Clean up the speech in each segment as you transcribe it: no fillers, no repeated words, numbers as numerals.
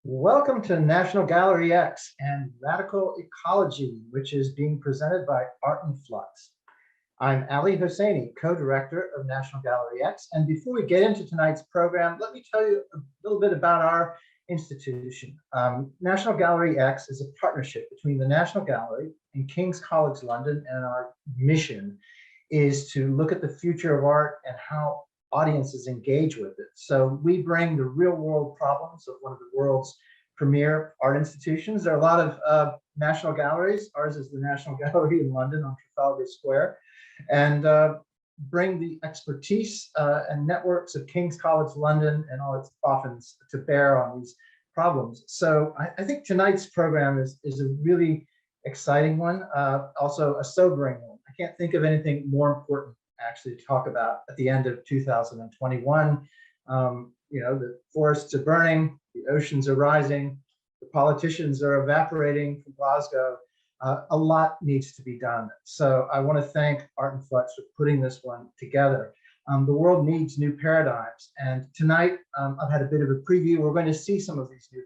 Welcome to National Gallery X and Radical Ecology, which is being presented by Art and Flux. I'm Ali Hossaini, co-director of National Gallery X. And before we get into tonight's program, let me tell you a little bit about our institution. National Gallery X is a partnership between the National Gallery and King's College London, and our mission is to look at the future of art and how audiences engage with it. So we bring the real world problems of one of the world's premier art institutions. There are a lot of national galleries. Ours is the National Gallery in London on Trafalgar Square, and bring the expertise and networks of King's College London and all its coffins to bear on these problems. So I think tonight's program is a really exciting one, also a sobering one. I can't think of anything more important actually to talk about at the end of 2021. The forests are burning, the oceans are rising, the politicians are evaporating from Glasgow. A lot needs to be done. So I want to thank Art and Flux for putting this one together. The world needs new paradigms. And tonight, I've had a bit of a preview. We're going to see some of these new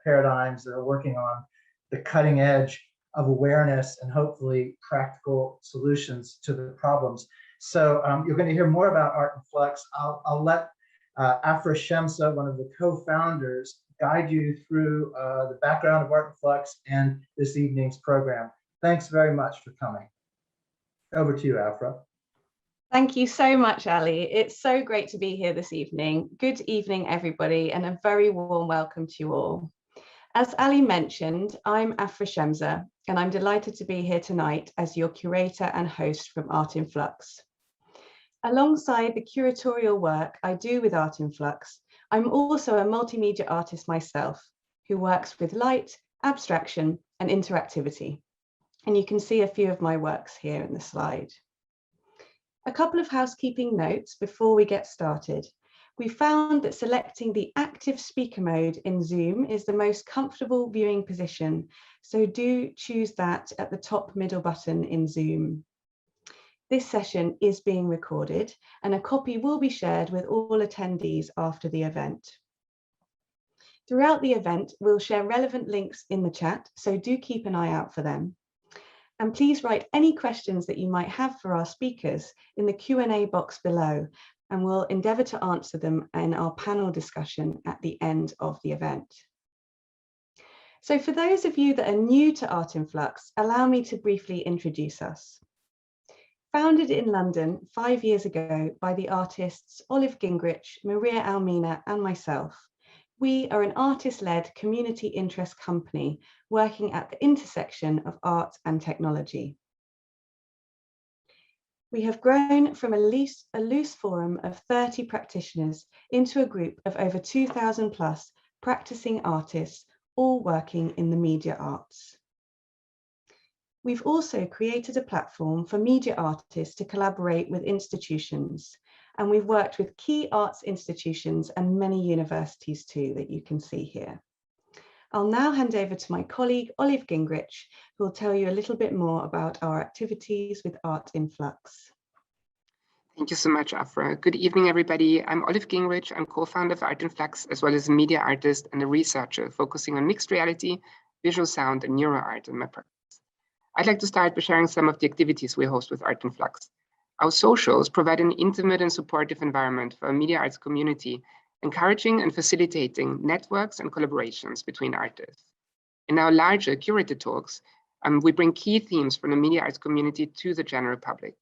paradigms that are working on the cutting edge of awareness and hopefully practical solutions to the problems. So you're going to hear more about Art and Flux. I'll let Aphra Shemza, one of the co-founders, guide you through the background of Art and Flux and this evening's program. Thanks very much for coming. Over to you, Aphra. Thank you so much, Ali. It's so great to be here this evening. Good evening, everybody, and a very warm welcome to you all. As Ali mentioned, I'm Aphra Shemza, and I'm delighted to be here tonight as your curator and host from Art in Flux. Alongside the curatorial work I do with Art in Flux, I'm also a multimedia artist myself who works with light, abstraction, and interactivity. And you can see a few of my works here in the slide. A couple of housekeeping notes before we get started. We found that selecting the active speaker mode in Zoom is the most comfortable viewing position, so do choose that at the top middle button in Zoom. This session is being recorded, and a copy will be shared with all attendees after the event. Throughout the event, we'll share relevant links in the chat, so do keep an eye out for them. And please write any questions that you might have for our speakers in the Q&A box below, and we'll endeavour to answer them in our panel discussion at the end of the event. So for those of you that are new to Art in Flux, allow me to briefly introduce us. Founded in London 5 years ago by the artists Olive Gingrich, Maria Almena, and myself, we are an artist-led community interest company working at the intersection of art and technology. We have grown from a loose forum of 30 practitioners into a group of over 2,000 plus practicing artists, all working in the media arts. We've also created a platform for media artists to collaborate with institutions, and we've worked with key arts institutions and many universities too that you can see here. I'll now hand over to my colleague Olive Gingrich, who will tell you a little bit more about our activities with Art in Flux. Thank you so much, Aphra. Good evening, everybody. I'm Olive Gingrich. I'm co-founder of Art in Flux, as well as a media artist and a researcher focusing on mixed reality, visual sound, and neuroart in my practice. I'd like to start by sharing some of the activities we host with Art in Flux. Our socials provide an intimate and supportive environment for our media arts community, encouraging and facilitating networks and collaborations between artists. In our larger curated talks, we bring key themes from the media arts community to the general public.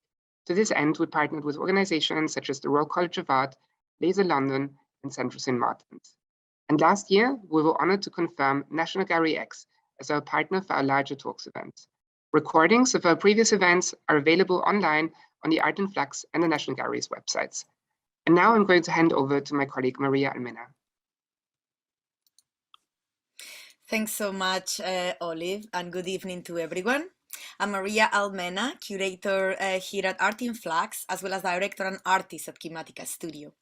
To this end, we partnered with organizations such as the Royal College of Art, Laser London, and Central St. Martin's. And last year, we were honored to confirm National Gallery X as our partner for our larger talks events. Recordings of our previous events are available online on the Art in Flux and the National Gallery's websites. And now I'm going to hand over to my colleague, Maria Almena. Thanks so much, Olive, and good evening to everyone. I'm Maria Almena, curator here at Art in Flux, as well as director and artist at Kimatica Studio.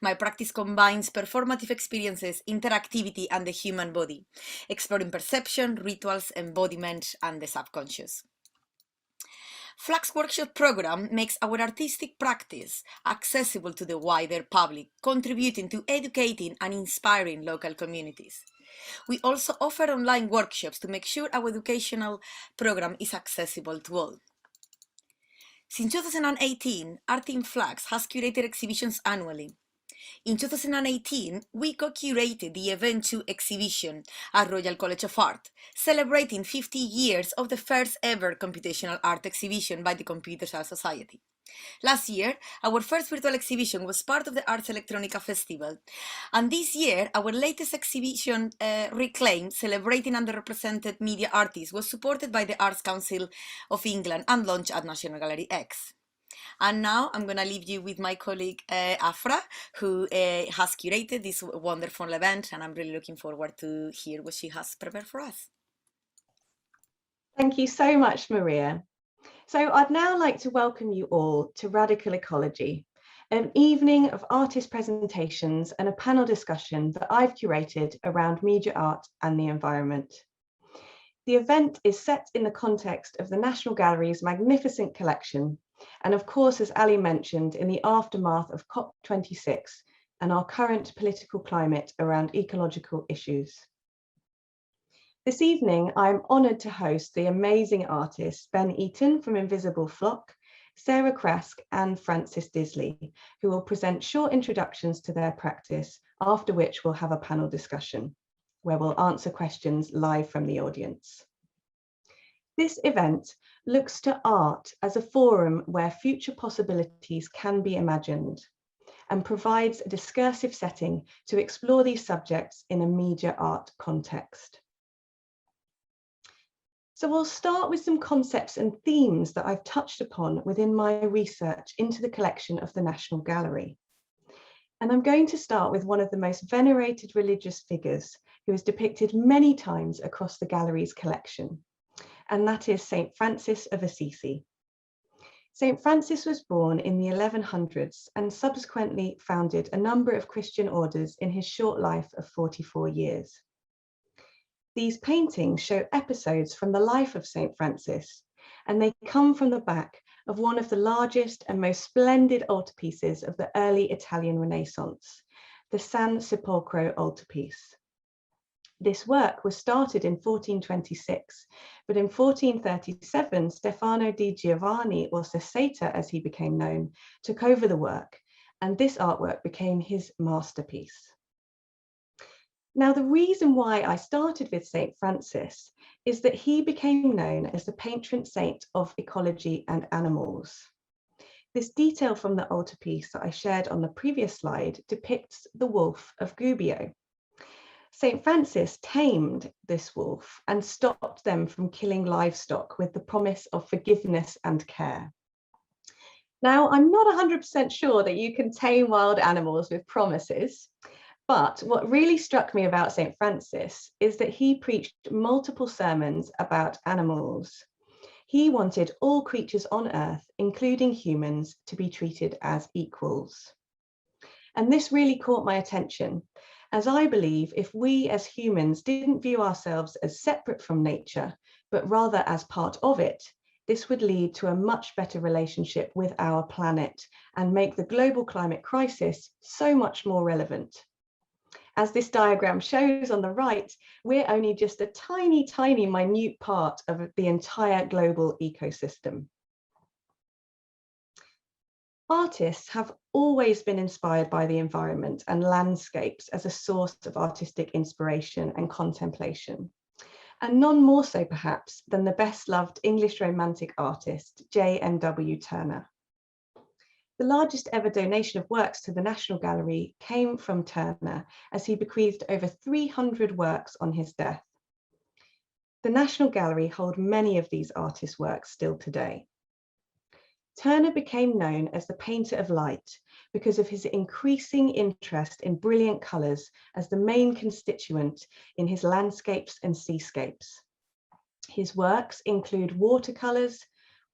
My practice combines performative experiences, interactivity, and the human body, exploring perception, rituals, embodiment, and the subconscious. Flux Workshop program makes our artistic practice accessible to the wider public, contributing to educating and inspiring local communities. We also offer online workshops to make sure our educational program is accessible to all. Since 2018, Art in Flux has curated exhibitions annually. In 2018, we co-curated the Event 2 exhibition at Royal College of Art, celebrating 50 years of the first ever computational art exhibition by the Computer Science Society. Last year, our first virtual exhibition was part of the Arts Electronica Festival. And this year, our latest exhibition, Reclaim, celebrating underrepresented media artists, was supported by the Arts Council of England and launched at National Gallery X. And now I'm going to leave you with my colleague Aphra, who has curated this wonderful event, and I'm really looking forward to hear what she has prepared for us. Thank you so much, Maria. So I'd now like to welcome you all to Radical Ecology, an evening of artist presentations and a panel discussion that I've curated around media art and the environment. The event is set in the context of the National Gallery's magnificent collection, and of course, as Ali mentioned, in the aftermath of COP26 and our current political climate around ecological issues. This evening, I'm honoured to host the amazing artists Ben Eaton from Invisible Flock, Sarah Craske and Francis Disley, who will present short introductions to their practice, after which we'll have a panel discussion, where we'll answer questions live from the audience. This event looks to art as a forum where future possibilities can be imagined and provides a discursive setting to explore these subjects in a media art context. So we'll start with some concepts and themes that I've touched upon within my research into the collection of the National Gallery. And I'm going to start with one of the most venerated religious figures who is depicted many times across the gallery's collection, and that is Saint Francis of Assisi. Saint Francis was born in the 1100s and subsequently founded a number of Christian orders in his short life of 44 years. These paintings show episodes from the life of Saint Francis, and they come from the back of one of the largest and most splendid altarpieces of the early Italian Renaissance, the Sipulcro Altarpiece. This work was started in 1426, but in 1437, Stefano di Giovanni, or Seseta as he became known, took over the work, and this artwork became his masterpiece. Now, the reason why I started with Saint Francis is that he became known as the patron saint of ecology and animals. This detail from the altarpiece that I shared on the previous slide depicts the wolf of Gubbio. Saint Francis tamed this wolf and stopped them from killing livestock with the promise of forgiveness and care. Now, I'm not 100% sure that you can tame wild animals with promises, but what really struck me about Saint Francis is that he preached multiple sermons about animals. He wanted all creatures on earth, including humans, to be treated as equals. And this really caught my attention, as I believe if we as humans didn't view ourselves as separate from nature, but rather as part of it, this would lead to a much better relationship with our planet and make the global climate crisis so much more relevant. As this diagram shows on the right, we're only just a tiny, tiny, minute part of the entire global ecosystem. Artists have always been inspired by the environment and landscapes as a source of artistic inspiration and contemplation, and none more so perhaps than the best-loved English Romantic artist, J.M.W. Turner. The largest ever donation of works to the National Gallery came from Turner, as he bequeathed over 300 works on his death. The National Gallery hold many of these artists' works still today. Turner became known as the painter of light because of his increasing interest in brilliant colours as the main constituent in his landscapes and seascapes. His works include watercolours,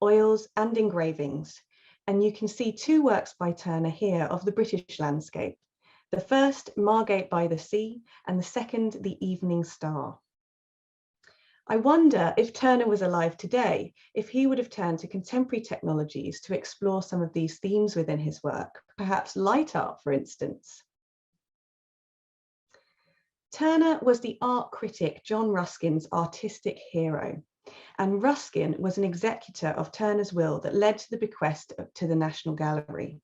oils and engravings, and you can see two works by Turner here of the British landscape. The first, Margate by the Sea, and the second, The Evening Star. I wonder if Turner was alive today, if he would have turned to contemporary technologies to explore some of these themes within his work, perhaps light art, for instance. Turner was the art critic John Ruskin's artistic hero, and Ruskin was an executor of Turner's will that led to the bequest to the National Gallery.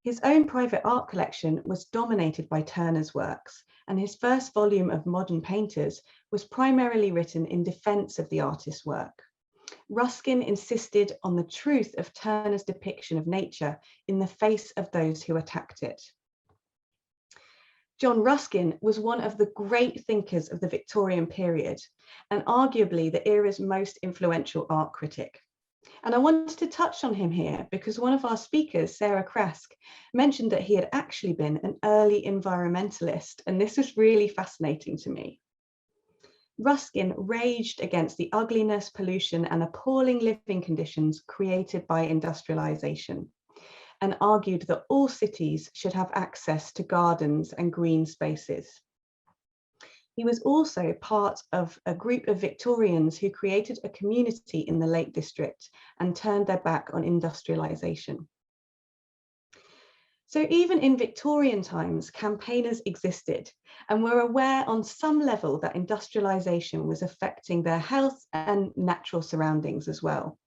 His own private art collection was dominated by Turner's works, and his first volume of Modern Painters was primarily written in defense of the artist's work. Ruskin insisted on the truth of Turner's depiction of nature in the face of those who attacked it. John Ruskin was one of the great thinkers of the Victorian period, and arguably the era's most influential art critic. And I wanted to touch on him here because one of our speakers, Sarah Craske, mentioned that he had actually been an early environmentalist, and this was really fascinating to me. Ruskin raged against the ugliness, pollution, and appalling living conditions created by industrialization, and argued that all cities should have access to gardens and green spaces. He was also part of a group of Victorians who created a community in the Lake District and turned their back on industrialization. So even in Victorian times, campaigners existed and were aware on some level that industrialization was affecting their health and natural surroundings as well.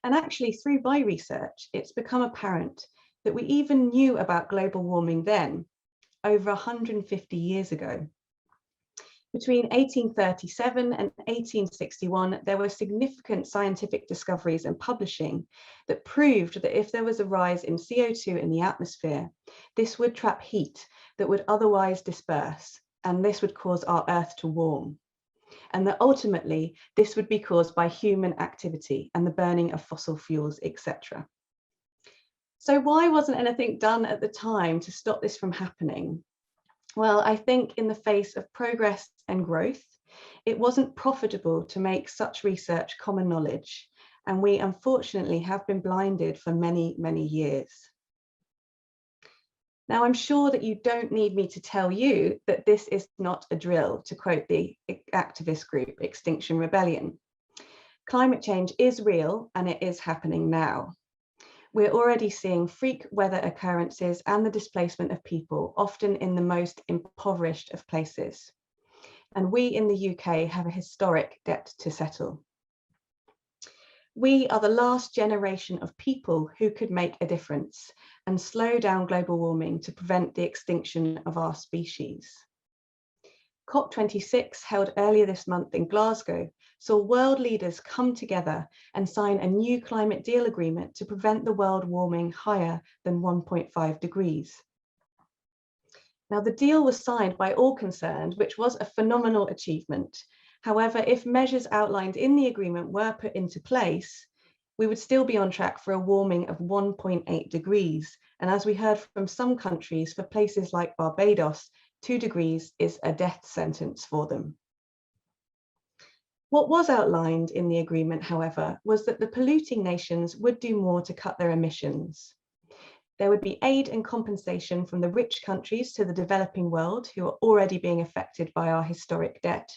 And actually, through my research, it's become apparent that we even knew about global warming then, over 150 years ago. Between 1837 and 1861, there were significant scientific discoveries and publishing that proved that if there was a rise in CO2 in the atmosphere, this would trap heat that would otherwise disperse, and this would cause our Earth to warm. And that ultimately, this would be caused by human activity and the burning of fossil fuels, etc. So why wasn't anything done at the time to stop this from happening? Well, I think in the face of progress and growth, it wasn't profitable to make such research common knowledge, and we unfortunately have been blinded for many, many years. Now, I'm sure that you don't need me to tell you that this is not a drill, to quote the activist group Extinction Rebellion. Climate change is real and it is happening now. We're already seeing freak weather occurrences and the displacement of people, often in the most impoverished of places. And we in the UK have a historic debt to settle. We are the last generation of people who could make a difference and slow down global warming to prevent the extinction of our species. COP26, held earlier this month in Glasgow, saw world leaders come together and sign a new climate deal agreement to prevent the world warming higher than 1.5 degrees. Now, the deal was signed by all concerned, which was a phenomenal achievement. However, if measures outlined in the agreement were put into place, we would still be on track for a warming of 1.8 degrees. And as we heard from some countries, for places like Barbados, 2 degrees is a death sentence for them. What was outlined in the agreement, however, was that the polluting nations would do more to cut their emissions. There would be aid and compensation from the rich countries to the developing world who are already being affected by our historic debt.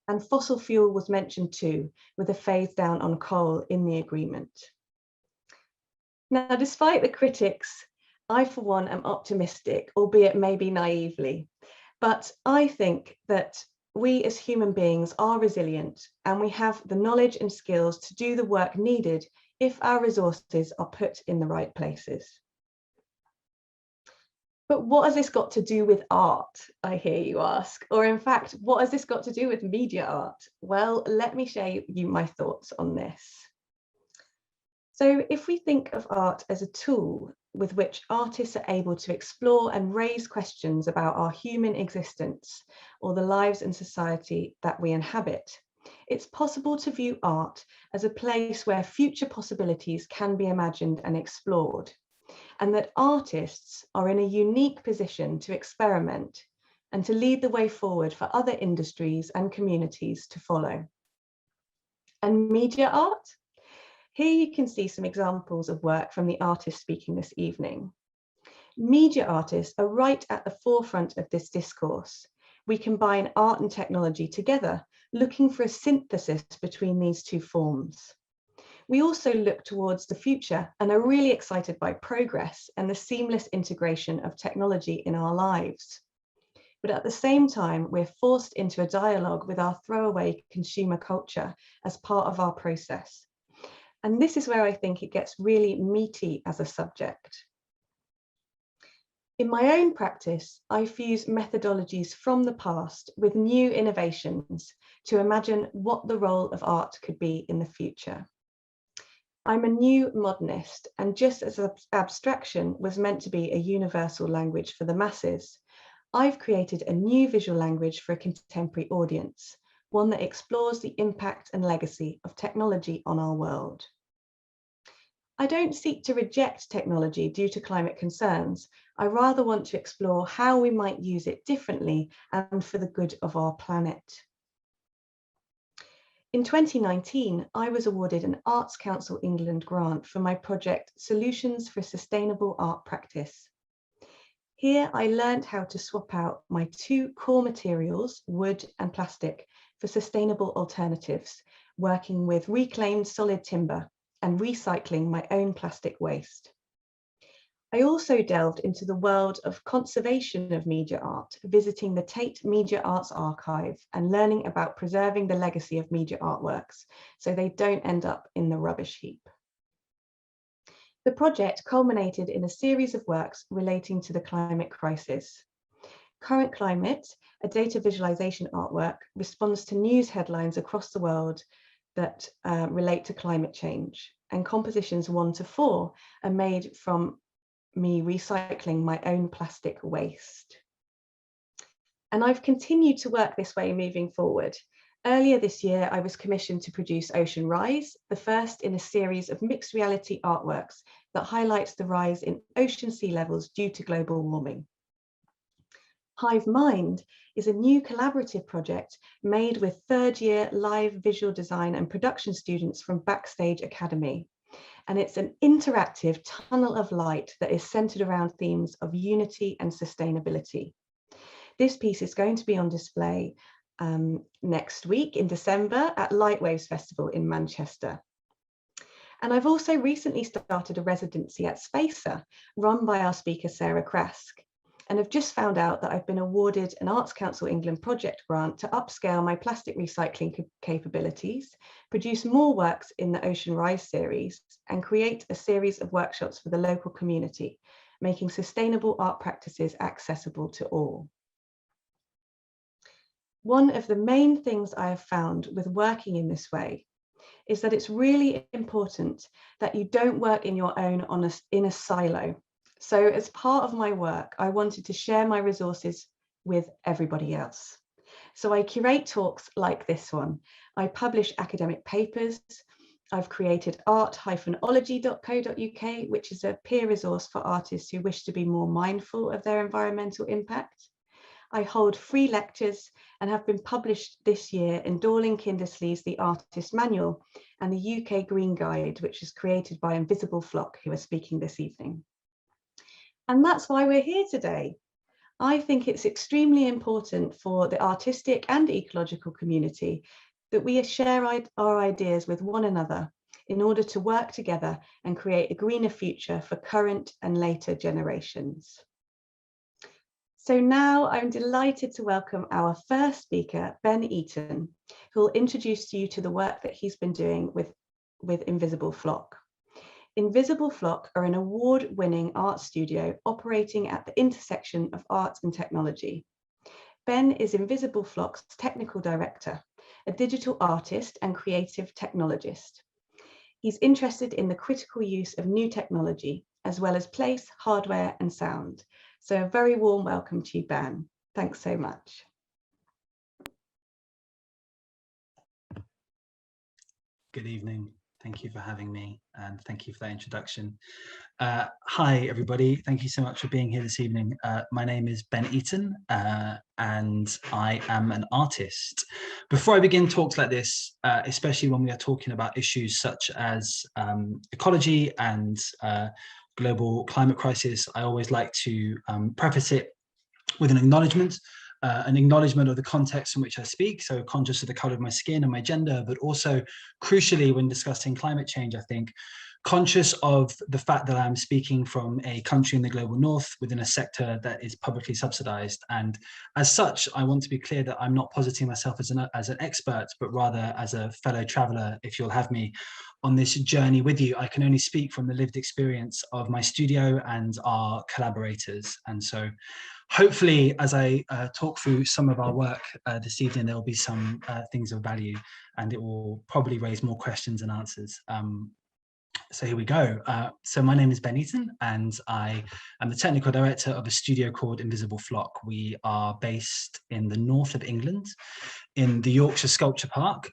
And fossil fuel was mentioned too, with a phase down on coal in the agreement. Now, despite the critics, I for one am optimistic, albeit maybe naively, but I think that we as human beings are resilient and we have the knowledge and skills to do the work needed if our resources are put in the right places. But what has this got to do with art, I hear you ask? Or in fact, what has this got to do with media art? Well, let me share you my thoughts on this. So if we think of art as a tool with which artists are able to explore and raise questions about our human existence or the lives and society that we inhabit, it's possible to view art as a place where future possibilities can be imagined and explored, and that artists are in a unique position to experiment and to lead the way forward for other industries and communities to follow. And media art? Here you can see some examples of work from the artists speaking this evening. Media artists are right at the forefront of this discourse. We combine art and technology together, looking for a synthesis between these two forms. We also look towards the future and are really excited by progress and the seamless integration of technology in our lives. but at the same time, we're forced into a dialogue with our throwaway consumer culture as part of our process. And this is where I think it gets really meaty as a subject. In my own practice, I fuse methodologies from the past with new innovations to imagine what the role of art could be in the future. I'm a new modernist, and just as abstraction was meant to be a universal language for the masses, I've created a new visual language for a contemporary audience, one that explores the impact and legacy of technology on our world. I don't seek to reject technology due to climate concerns. I rather want to explore how we might use it differently and for the good of our planet. In 2019, I was awarded an Arts Council England grant for my project Solutions for Sustainable Art Practice. Here I learned how to swap out my two core materials, wood and plastic, for sustainable alternatives, working with reclaimed solid timber and recycling my own plastic waste. I also delved into the world of conservation of media art, visiting the Tate Media Arts Archive and learning about preserving the legacy of media artworks so they don't end up in the rubbish heap. The project culminated in a series of works relating to the climate crisis. Current Climate, a data visualization artwork, responds to news headlines across the world that relate to climate change, and compositions 1 to 4 are made from me recycling my own plastic waste. And I've continued to work this way moving forward. Earlier this year, I was commissioned to produce Ocean Rise, the first in a series of mixed reality artworks that highlights the rise in ocean sea levels due to global warming. Hive Mind is a new collaborative project made with third-year live visual design and production students from Backstage Academy. And it's an interactive tunnel of light that is centered around themes of unity and sustainability. This piece is going to be on display next week in December at Lightwaves Festival in Manchester. And I've also recently started a residency at Spacer, run by our speaker, Sarah Craske, and have just found out that I've been awarded an Arts Council England project grant to upscale my plastic recycling capabilities, produce more works in the Ocean Rise series, and create a series of workshops for the local community, making sustainable art practices accessible to all. One of the main things I have found with working in this way is that it's really important that you don't work in your own in a silo. So as part of my work, I wanted to share my resources with everybody else. So I curate talks like this one. I publish academic papers. I've created art-ology.co.uk, which is a peer resource for artists who wish to be more mindful of their environmental impact. I hold free lectures and have been published this year in Dorling Kindersley's The Artist Manual and the UK Green Guide, which is created by Invisible Flock, who are speaking this evening. And that's why we're here today. I think it's extremely important for the artistic and ecological community that we share our ideas with one another in order to work together and create a greener future for current and later generations. So now I'm delighted to welcome our first speaker, Ben Eaton, who will introduce you to the work that he's been doing with Invisible Flock. Invisible Flock are an award-winning art studio operating at the intersection of art and technology. Ben is Invisible Flock's technical director, a digital artist and creative technologist. He's interested in the critical use of new technology, as well as place, hardware, and sound. So a very warm welcome to you, Ben. Thanks so much. Good evening. Thank you for having me, and thank you for that introduction. Hi, everybody. Thank you so much for being here this evening. My name is Ben Eaton, and I am an artist. Before I begin talks like this, especially when we are talking about issues such as ecology and global climate crisis, I always like to preface it with an acknowledgement of the context in which I speak, so conscious of the color of my skin and my gender, but also crucially when discussing climate change, I think conscious of the fact that I'm speaking from a country in the global north within a sector that is publicly subsidized. And as such, I want to be clear that I'm not positing myself as an expert, but rather as a fellow traveler, if you'll have me on this journey with you. I can only speak from the lived experience of my studio and our collaborators. And so hopefully, as I talk through some of our work this evening, there will be some things of value, and it will probably raise more questions and answers. So here we go. So my name is Ben Eaton, and I am the technical director of a studio called Invisible Flock. We are based in the north of England, in the Yorkshire Sculpture Park,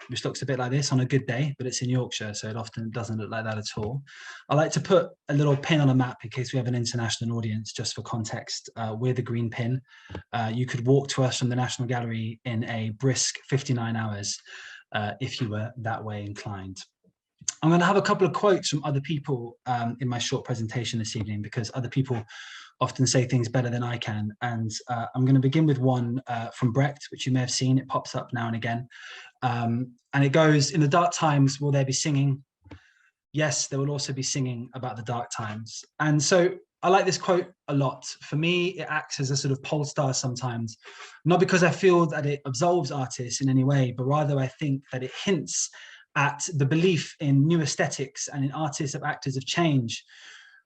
which looks a bit like this on a good day, but it's in Yorkshire, so it often doesn't look like that at all. I like to put a little pin on a map in case we have an international audience, just for context. We're the green pin. You could walk to us from the National Gallery in a brisk 59 hours if you were that way inclined. I'm going to have a couple of quotes from other people in my short presentation this evening, because other people often say things better than I can. And I'm going to begin with one from Brecht, which you may have seen. It pops up now and again. And it goes, "In the dark times, will there be singing? Yes, there will also be singing about the dark times." And so I like this quote a lot. For me, it acts as a sort of pole star sometimes, not because I feel that it absolves artists in any way, but rather I think that it hints at the belief in new aesthetics and in artists of actors of change,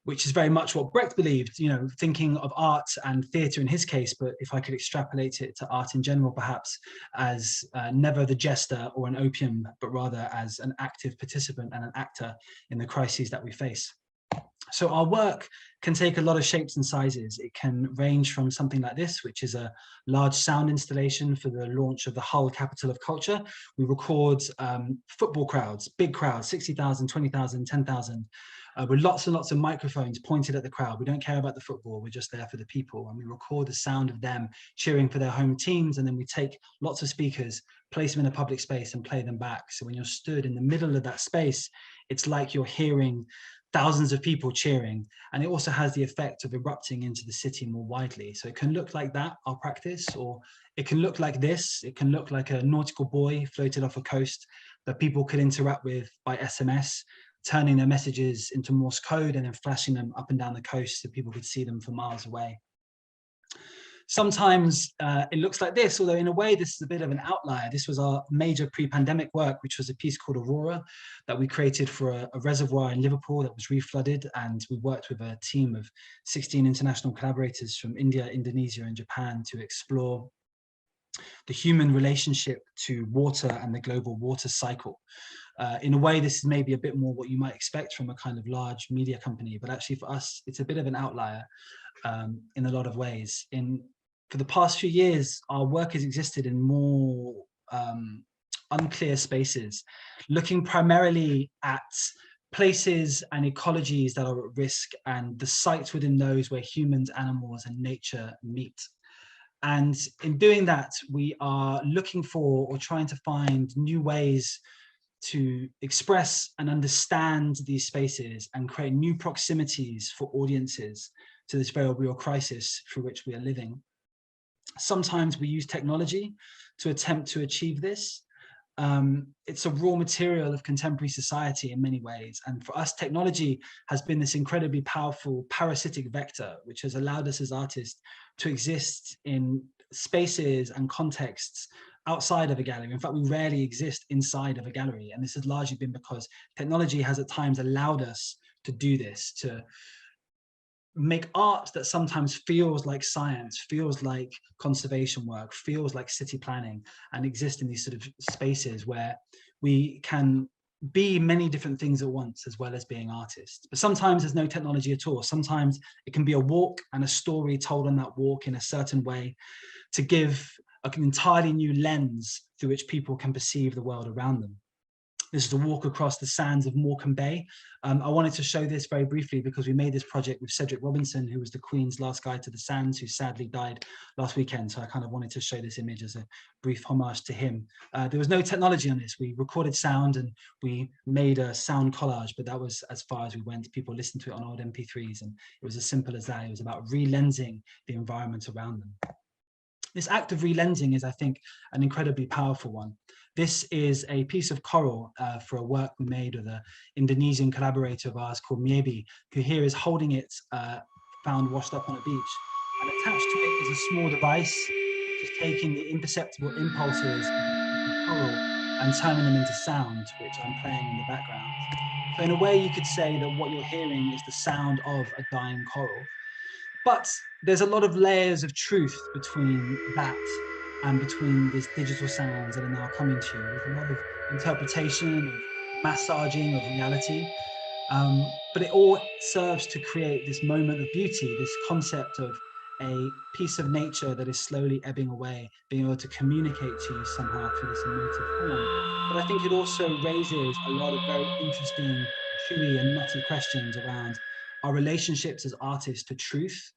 which is very much what Brecht believed, you know, thinking of art and theatre in his case, but if I could extrapolate it to art in general, perhaps as never the jester or an opium, but rather as an active participant and an actor in the crises that we face. So our work can take a lot of shapes and sizes. It can range from something like this, which is a large sound installation for the launch of the Hull Capital of Culture. We record football crowds, big crowds, 60,000, 20,000, 10,000, with lots and lots of microphones pointed at the crowd. We don't care about the football, we're just there for the people. And we record the sound of them cheering for their home teams. And then we take lots of speakers, place them in a public space and play them back. So when you're stood in the middle of that space, it's like you're hearing thousands of people cheering, and it also has the effect of erupting into the city more widely. So it can look like that, our practice, or it can look like this. It can look like a nautical buoy floated off a coast that people could interact with by SMS, turning their messages into Morse code and then flashing them up and down the coast so people could see them for miles away. Sometimes it looks like this, although in a way this is a bit of an outlier. This was our major pre-pandemic work, which was a piece called Aurora that we created for a reservoir in Liverpool that was reflooded, and we worked with a team of 16 international collaborators from India, Indonesia and Japan to explore the human relationship to water and the global water cycle. In a way, this is maybe a bit more what you might expect from a kind of large media company, but actually for us, it's a bit of an outlier in a lot of ways. For the past few years, our work has existed in more unclear spaces, looking primarily at places and ecologies that are at risk and the sites within those where humans, animals and nature meet. And in doing that, we are looking for or trying to find new ways to express and understand these spaces and create new proximities for audiences to this very real crisis through which we are living. Sometimes we use technology to attempt to achieve this. It's a raw material of contemporary society in many ways. And for us, technology has been this incredibly powerful parasitic vector, which has allowed us as artists to exist in spaces and contexts outside of a gallery. In fact, we rarely exist inside of a gallery. And this has largely been because technology has at times allowed us to do this, to make art that sometimes feels like science, feels like conservation work, feels like city planning, and exist in these sort of spaces where we can be many different things at once as well as being artists. But sometimes there's no technology at all. Sometimes it can be a walk and a story told on that walk in a certain way to give an entirely new lens through which people can perceive the world around them. This is a walk across the Sands of Morecambe Bay. I wanted to show this very briefly because we made this project with Cedric Robinson, who was the Queen's last guide to the sands, who sadly died last weekend. So I kind of wanted to show this image as a brief homage to him. There was no technology on this. We recorded sound and we made a sound collage, but that was as far as we went. People listened to it on old MP3s, and it was as simple as that. It was about re-lensing the environment around them. This act of relensing is, I think, an incredibly powerful one. This is a piece of coral for a work we made with an Indonesian collaborator of ours called Miebi, who here is holding it, found washed up on a beach. And attached to it is a small device, just taking the imperceptible impulses of the coral and turning them into sound, which I'm playing in the background. So in a way, you could say that what you're hearing is the sound of a dying coral. But there's a lot of layers of truth between that and between these digital sounds that are now coming to you. There's a lot of interpretation, of massaging of reality, but it all serves to create this moment of beauty, this concept of a piece of nature that is slowly ebbing away, being able to communicate to you somehow through this emotive form. But I think it also raises a lot of very interesting, chewy and nutty questions around our relationships as artists to truth,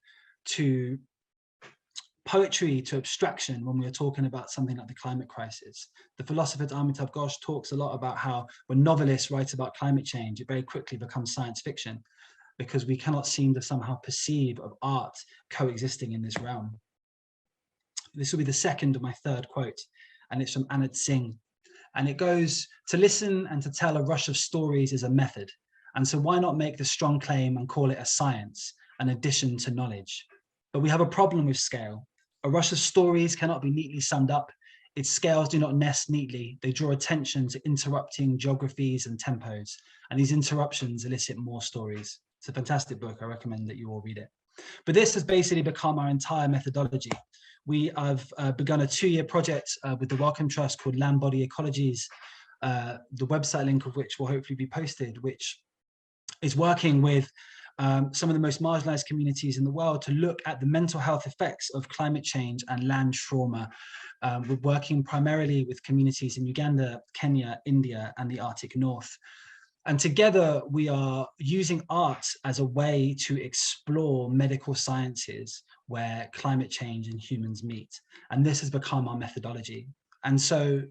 to poetry, to abstraction when we are talking about something like the climate crisis. The philosopher Amitav Ghosh talks a lot about how when novelists write about climate change, it very quickly becomes science fiction because we cannot seem to somehow perceive of art coexisting in this realm. This will be the second of my third quote, and it's from Anand Singh. And it goes, "To listen and to tell a rush of stories is a method. And so why not make the strong claim and call it a science, an addition to knowledge? But we have a problem with scale. A rush of stories cannot be neatly summed up. Its scales do not nest neatly. They draw attention to interrupting geographies and tempos. And these interruptions elicit more stories." It's a fantastic book. I recommend that you all read it. But this has basically become our entire methodology. We have begun a 2-year project with the Wellcome Trust called Land Body Ecologies, the website link of which will hopefully be posted, which is working with some of the most marginalized communities in the world to look at the mental health effects of climate change and land trauma. We're working primarily with communities in Uganda, Kenya, India, and the Arctic North. And together we are using art as a way to explore medical sciences where climate change and humans meet. And this has become our methodology. And so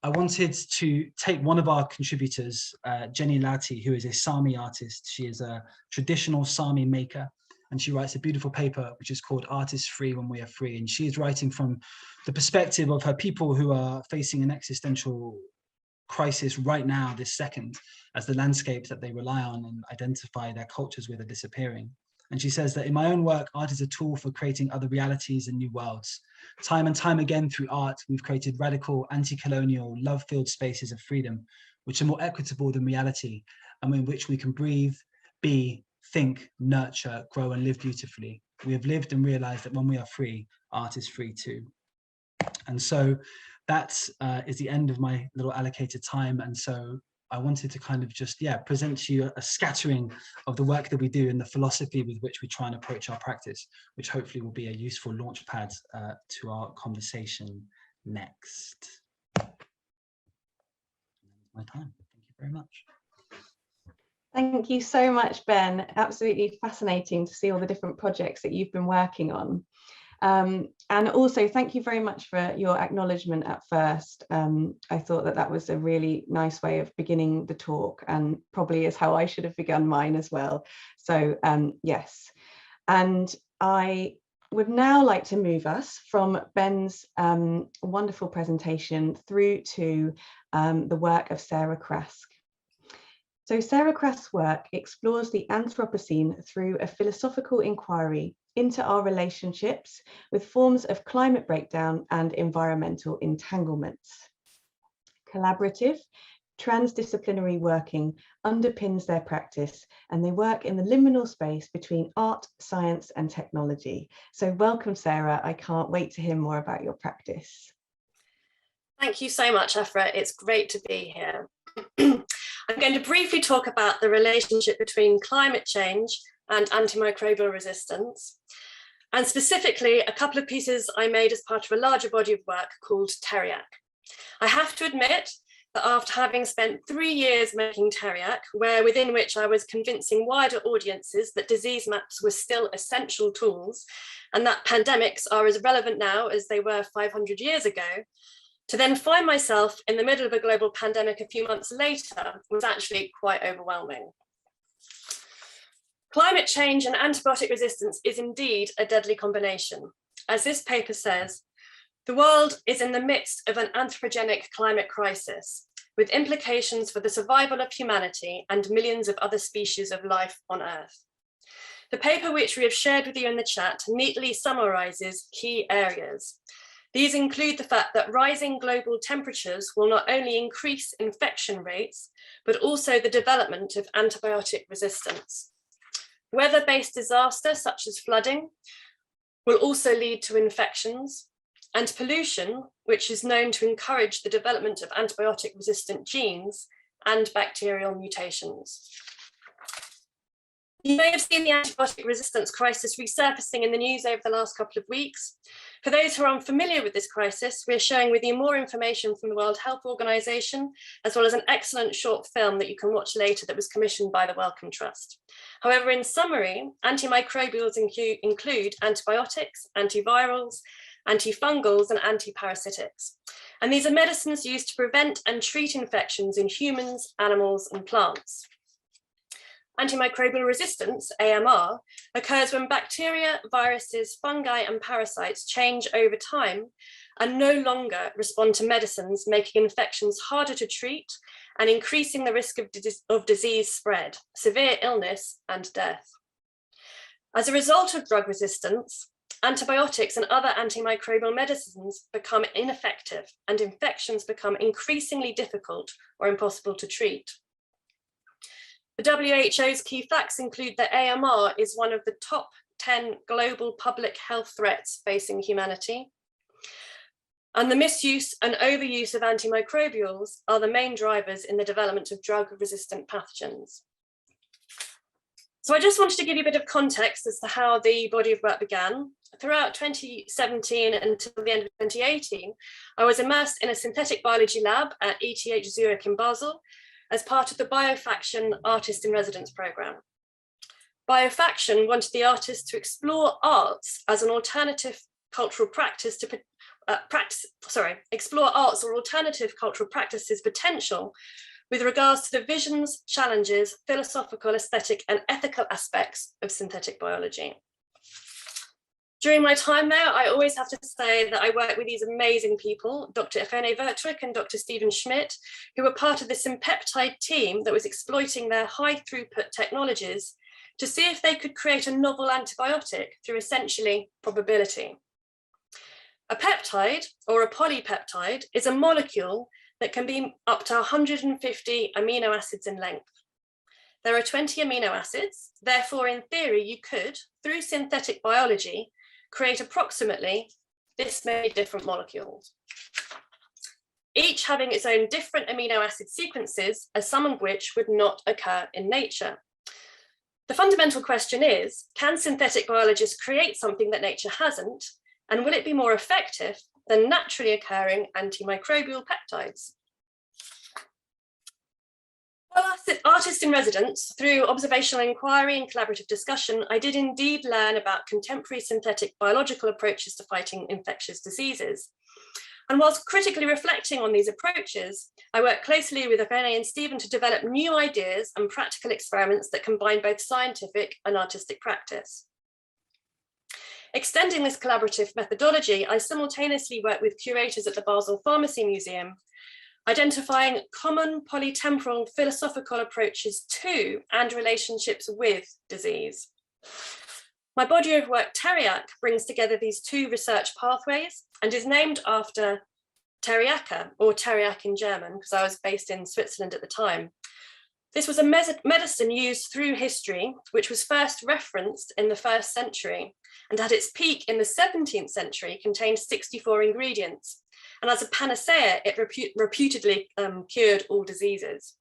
I wanted to take one of our contributors, Jenny Lati, who is a Sami artist. She is a traditional Sami maker, and she writes a beautiful paper which is called Art is Free When We Are Free. And she is writing from the perspective of her people who are facing an existential crisis right now, this second, as the landscapes that they rely on and identify their cultures with are disappearing. And she says that in my own work, art is a tool for creating other realities and new worlds. Time and time again through art, we've created radical, anti-colonial, love-filled spaces of freedom, which are more equitable than reality, and in which we can breathe, be, think, nurture, grow, and live beautifully. We have lived and realized that when we are free, art is free too. And so that is the end of my little allocated time. And so I wanted to kind of just, present to you a scattering of the work that we do and the philosophy with which we try and approach our practice, which hopefully will be a useful launch pad to our conversation next. My time. Thank you very much. Thank you so much, Ben. Absolutely fascinating to see all the different projects that you've been working on. And also thank you very much for your acknowledgement at first. I thought that was a really nice way of beginning the talk, and probably is how I should have begun mine as well. So yes, and I would now like to move us from Ben's wonderful presentation through to the work of Sarah Craske. So Sarah Craske's work explores the Anthropocene through a philosophical inquiry into our relationships with forms of climate breakdown and environmental entanglements. Collaborative, transdisciplinary working underpins their practice, and they work in the liminal space between art, science, and technology. So welcome, Sarah. I can't wait to hear more about your practice. Thank you so much, Aphra. It's great to be here. I'm going to briefly talk about the relationship between climate change and antimicrobial resistance, and specifically a couple of pieces I made as part of a larger body of work called Tertiary. I have to admit that after having spent 3 years making Tertiary, within which I was convincing wider audiences that disease maps were still essential tools and that pandemics are as relevant now as they were 500 years ago, to then find myself in the middle of a global pandemic a few months later was actually quite overwhelming. Climate change and antibiotic resistance is indeed a deadly combination. As this paper says, The world is in the midst of an anthropogenic climate crisis, with implications for the survival of humanity and millions of other species of life on Earth. The paper which we have shared with you in the chat neatly summarizes key areas. These include the fact that rising global temperatures will not only increase infection rates, but also the development of antibiotic resistance. Weather-based disasters such as flooding will also lead to infections, and pollution, which is known to encourage the development of antibiotic-resistant genes and bacterial mutations. You may have seen the antibiotic resistance crisis resurfacing in the news over the last couple of weeks. For those who are unfamiliar with this crisis, we're sharing with you more information from the World Health Organization, as well as an excellent short film that you can watch later that was commissioned by the Wellcome Trust. However, in summary, antimicrobials include antibiotics, antivirals, antifungals, and antiparasitics. And these are medicines used to prevent and treat infections in humans, animals, and plants. Antimicrobial resistance, AMR, occurs when bacteria, viruses, fungi, and parasites change over time and no longer respond to medicines, making infections harder to treat and increasing the risk of disease spread, severe illness, and death. As a result of drug resistance, antibiotics and other antimicrobial medicines become ineffective and infections become increasingly difficult or impossible to treat. The WHO's key facts include that AMR is one of the top 10 global public health threats facing humanity. And the misuse and overuse of antimicrobials are the main drivers in the development of drug-resistant pathogens. So I just wanted to give you a bit of context as to how the body of work began. Throughout 2017 until the end of 2018, I was immersed in a synthetic biology lab at ETH Zurich in Basel, as part of the BioFaction Artist in Residence program. BioFaction wanted the artists to explore arts as an alternative cultural practice to explore arts or alternative cultural practices potential with regards to the visions, challenges, philosophical, aesthetic, and ethical aspects of synthetic biology. During my time there, I always have to say that I worked with these amazing people, Dr. Irene Vertwijk and Dr. Stephen Schmidt, who were part of the Sympeptide team that was exploiting their high throughput technologies to see if they could create a novel antibiotic through essentially probability. A peptide or a polypeptide is a molecule that can be up to 150 amino acids in length. There are 20 amino acids, therefore in theory you could, through synthetic biology, create approximately this many different molecules, each having its own different amino acid sequences, as some of which would not occur in nature. The fundamental question is, can synthetic biologists create something that nature hasn't, and will it be more effective than naturally occurring antimicrobial peptides? While artist in residence, through observational inquiry and collaborative discussion, I did indeed learn about contemporary synthetic biological approaches to fighting infectious diseases. And whilst critically reflecting on these approaches, I worked closely with Irene and Stephen to develop new ideas and practical experiments that combine both scientific and artistic practice. Extending this collaborative methodology, I simultaneously worked with curators at the Basel Pharmacy Museum, identifying common polytemporal philosophical approaches to and relationships with disease. My body of work, Teriac, brings together these two research pathways and is named after Teriaca, or Teriac in German, because I was based in Switzerland at the time. This was a medicine used through history, which was first referenced in the 1st century, and at its peak in the 17th century contained 64 ingredients. And as a panacea, it reputedly cured all diseases.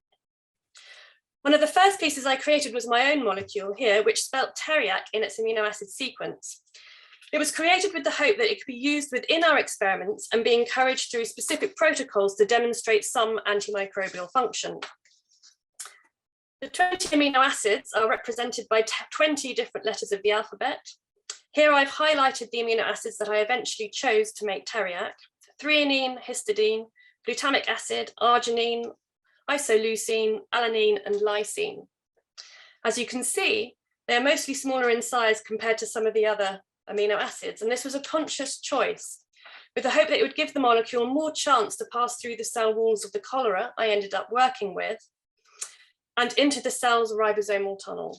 One of the first pieces I created was my own molecule here, which spelt Teriac in its amino acid sequence. It was created with the hope that it could be used within our experiments and be encouraged through specific protocols to demonstrate some antimicrobial function. The 20 amino acids are represented by 20 different letters of the alphabet. Here I've highlighted the amino acids that I eventually chose to make Teriac: threonine, histidine, glutamic acid, arginine, isoleucine, alanine, and lysine. As you can see, they're mostly smaller in size compared to some of the other amino acids, and this was a conscious choice with the hope that it would give the molecule more chance to pass through the cell walls of the cholera I ended up working with and into the cell's ribosomal tunnel.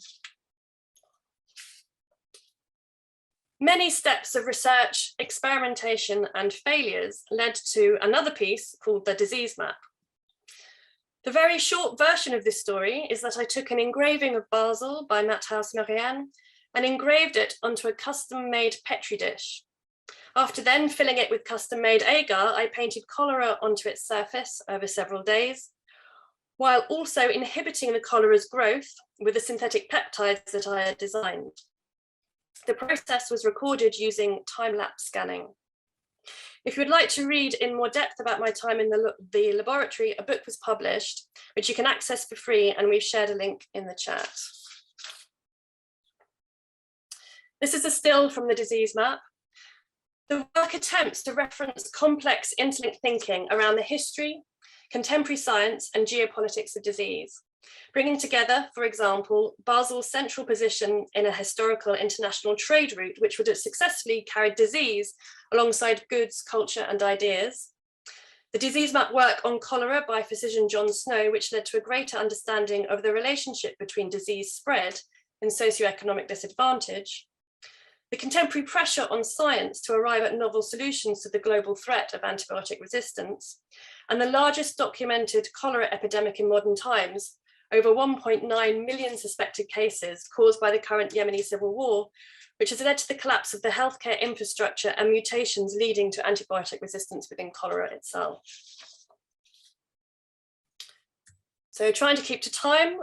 Many steps of research, experimentation, and failures led to another piece called the disease map. The very short version of this story is that I took an engraving of basil by Matthias Marianne and engraved it onto a custom-made Petri dish. After then filling it with custom-made agar, I painted cholera onto its surface over several days, while also inhibiting the cholera's growth with the synthetic peptides that I had designed. The process was recorded using time-lapse scanning. If you would like to read in more depth about my time in the laboratory, a book was published, which you can access for free, and we've shared a link in the chat. This is a still from the disease map. The work attempts to reference complex interlinked thinking around the history, contemporary science, and geopolitics of disease, bringing together, for example, Basil's central position in a historical international trade route, which would have successfully carried disease alongside goods, culture, and ideas. The disease map work on cholera by physician John Snow, which led to a greater understanding of the relationship between disease spread and socioeconomic disadvantage. The contemporary pressure on science to arrive at novel solutions to the global threat of antibiotic resistance, and the largest documented cholera epidemic in modern times, over 1.9 million suspected cases caused by the current Yemeni civil war, which has led to the collapse of the healthcare infrastructure and mutations leading to antibiotic resistance within cholera itself. So trying to keep to time,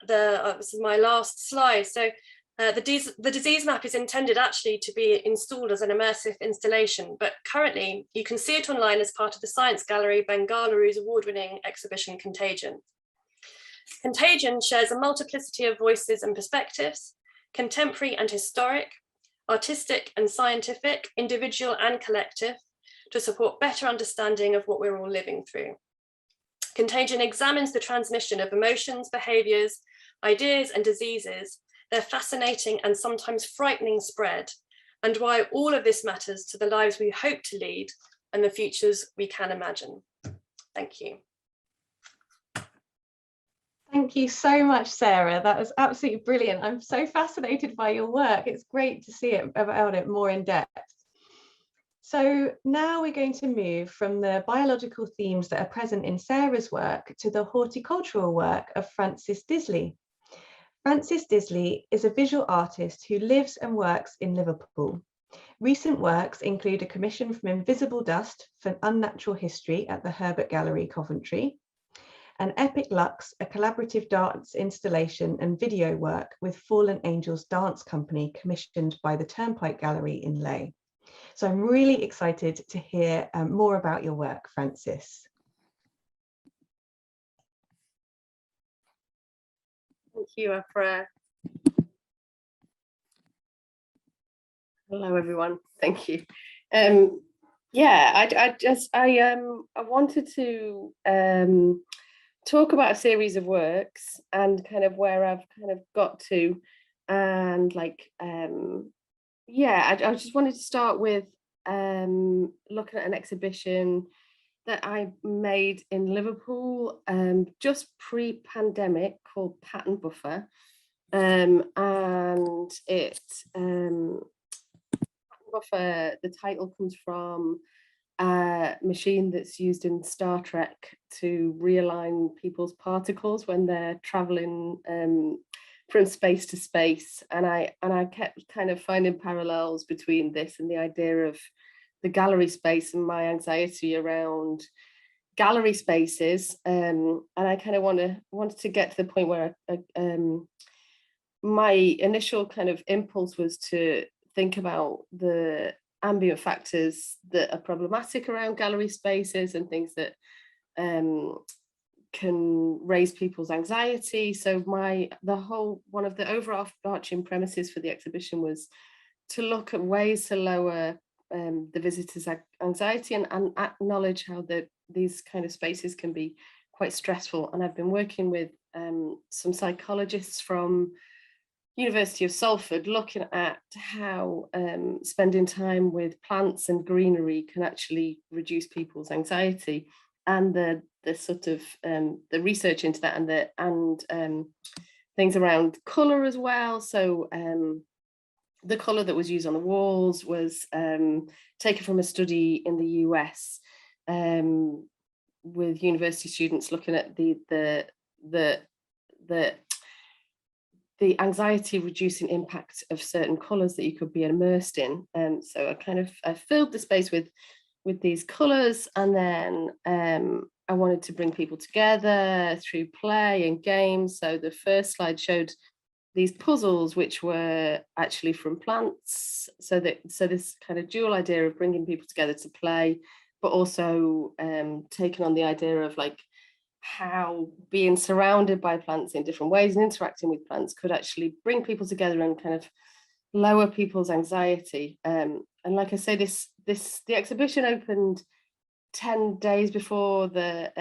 this is my last slide. So the disease map is intended actually to be installed as an immersive installation, but currently you can see it online as part of the Science Gallery Bengaluru's award-winning exhibition Contagion. Contagion shares a multiplicity of voices and perspectives, contemporary and historic, artistic and scientific, individual and collective, to support better understanding of what we're all living through. Contagion examines the transmission of emotions, behaviors, ideas, and diseases, their fascinating and sometimes frightening spread, and why all of this matters to the lives we hope to lead and the futures we can imagine. Thank you. Thank you so much, Sarah. That was absolutely brilliant. I'm so fascinated by your work. It's great to see about it more in depth. So now we're going to move from the biological themes that are present in Sarah's work to the horticultural work of Francis Disley. Francis Disley is a visual artist who lives and works in Liverpool. Recent works include a commission from Invisible Dust for Unnatural History at the Herbert Gallery, Coventry, and Epic Lux, a collaborative dance installation and video work with Fallen Angels Dance Company commissioned by the Turnpike Gallery in Leigh. So I'm really excited to hear more about your work, Francis. Thank you, Aphra. Hello, everyone. Thank you. Yeah, I wanted to talk about a series of works and kind of where I've kind of got to, and like yeah, I just wanted to start with looking at an exhibition that I made in Liverpool just pre-pandemic called Pattern Buffer, and it Pattern Buffer, the title comes from a machine that's used in Star Trek to realign people's particles when they're traveling from space to space, and I kept kind of finding parallels between this and the idea of the gallery space and my anxiety around gallery spaces, and I kind of wanted to get to the point where my initial kind of impulse was to think about the ambient factors that are problematic around gallery spaces and things that can raise people's anxiety. So one of the overarching premises for the exhibition was to look at ways to lower the visitors' anxiety and acknowledge how these kind of spaces can be quite stressful. And I've been working with some psychologists from University of Salford, looking at how spending time with plants and greenery can actually reduce people's anxiety, and the sort of the research into that, and things around colour as well. So the colour that was used on the walls was taken from a study in the US with university students looking at the anxiety reducing impact of certain colours that you could be immersed in. So I filled the space with these colours, and then I wanted to bring people together through play and games. So the first slide showed these puzzles, which were actually from plants. So this kind of dual idea of bringing people together to play, but also taking on the idea of like how being surrounded by plants in different ways and interacting with plants could actually bring people together and kind of lower people's anxiety. And like I say, the exhibition opened 10 days before the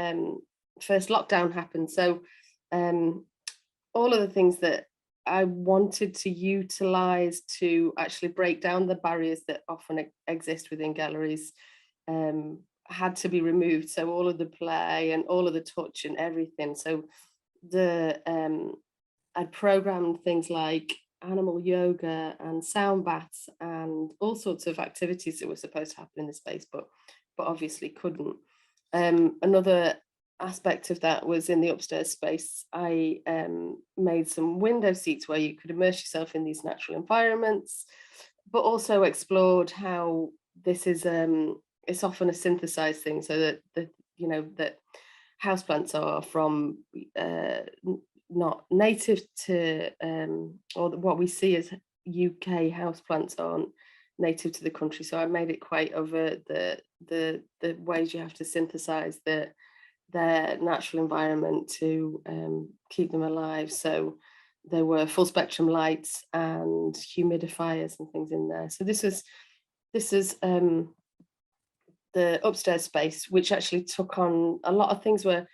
first lockdown happened. So all of the things that I wanted to utilize to actually break down the barriers that often exist within galleries had to be removed. So all of the play and all of the touch and everything. So I'd programmed things like animal yoga and sound baths and all sorts of activities that were supposed to happen in the space, but obviously couldn't. Another aspect of that was in the upstairs space. I made some window seats where you could immerse yourself in these natural environments, but also explored how this is it's often a synthesized thing, so that that houseplants are from not native to or what we see as UK houseplants aren't native to the country. So I made it quite overt the ways you have to synthesize their natural environment to keep them alive. So there were full spectrum lights and humidifiers and things in there. So this is the upstairs space, which actually took on a lot of things were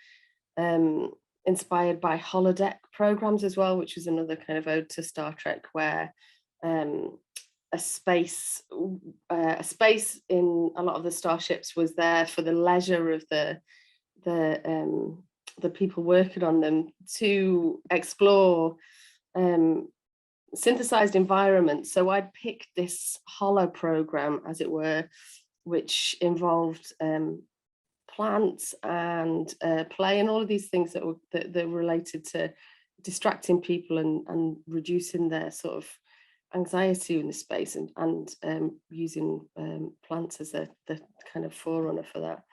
inspired by holodeck programs as well, which was another kind of ode to Star Trek, where a space in a lot of the starships was there for the leisure of the people working on them to explore synthesized environments. So I'd picked this holo program, as it were, which involved plants and play and all of these things that were related to distracting people and reducing their sort of anxiety in the space, and using plants as the kind of forerunner for that.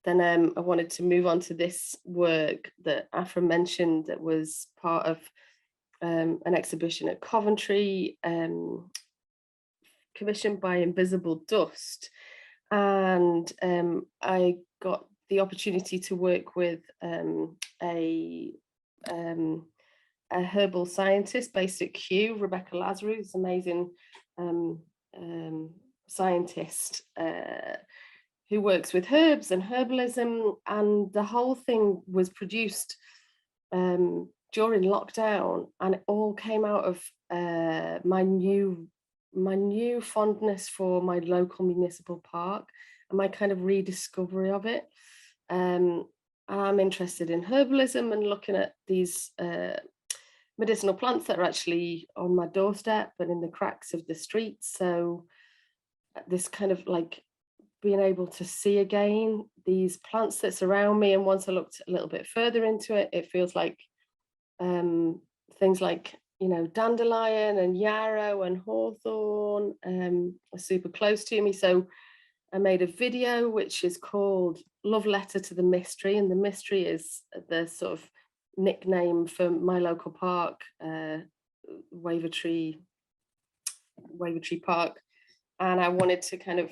Then I wanted to move on to this work that Aphra mentioned, that was part of an exhibition at Coventry, commissioned by Invisible Dust. And I got the opportunity to work with a herbal scientist based at Kew, Rebecca Lazarou, who's an amazing scientist who works with herbs and herbalism. And the whole thing was produced during lockdown, and it all came out of my new fondness for my local municipal park and my kind of rediscovery of it. I'm interested in herbalism and looking at these medicinal plants that are actually on my doorstep and in the cracks of the streets. So this kind of like being able to see again these plants that surround me. And once I looked a little bit further into it, it feels like things like, dandelion and yarrow and hawthorn are super close to me. So I made a video which is called Love Letter to the Mystery, and the mystery is the sort of nickname for my local park, Wavertree Park. And I wanted to kind of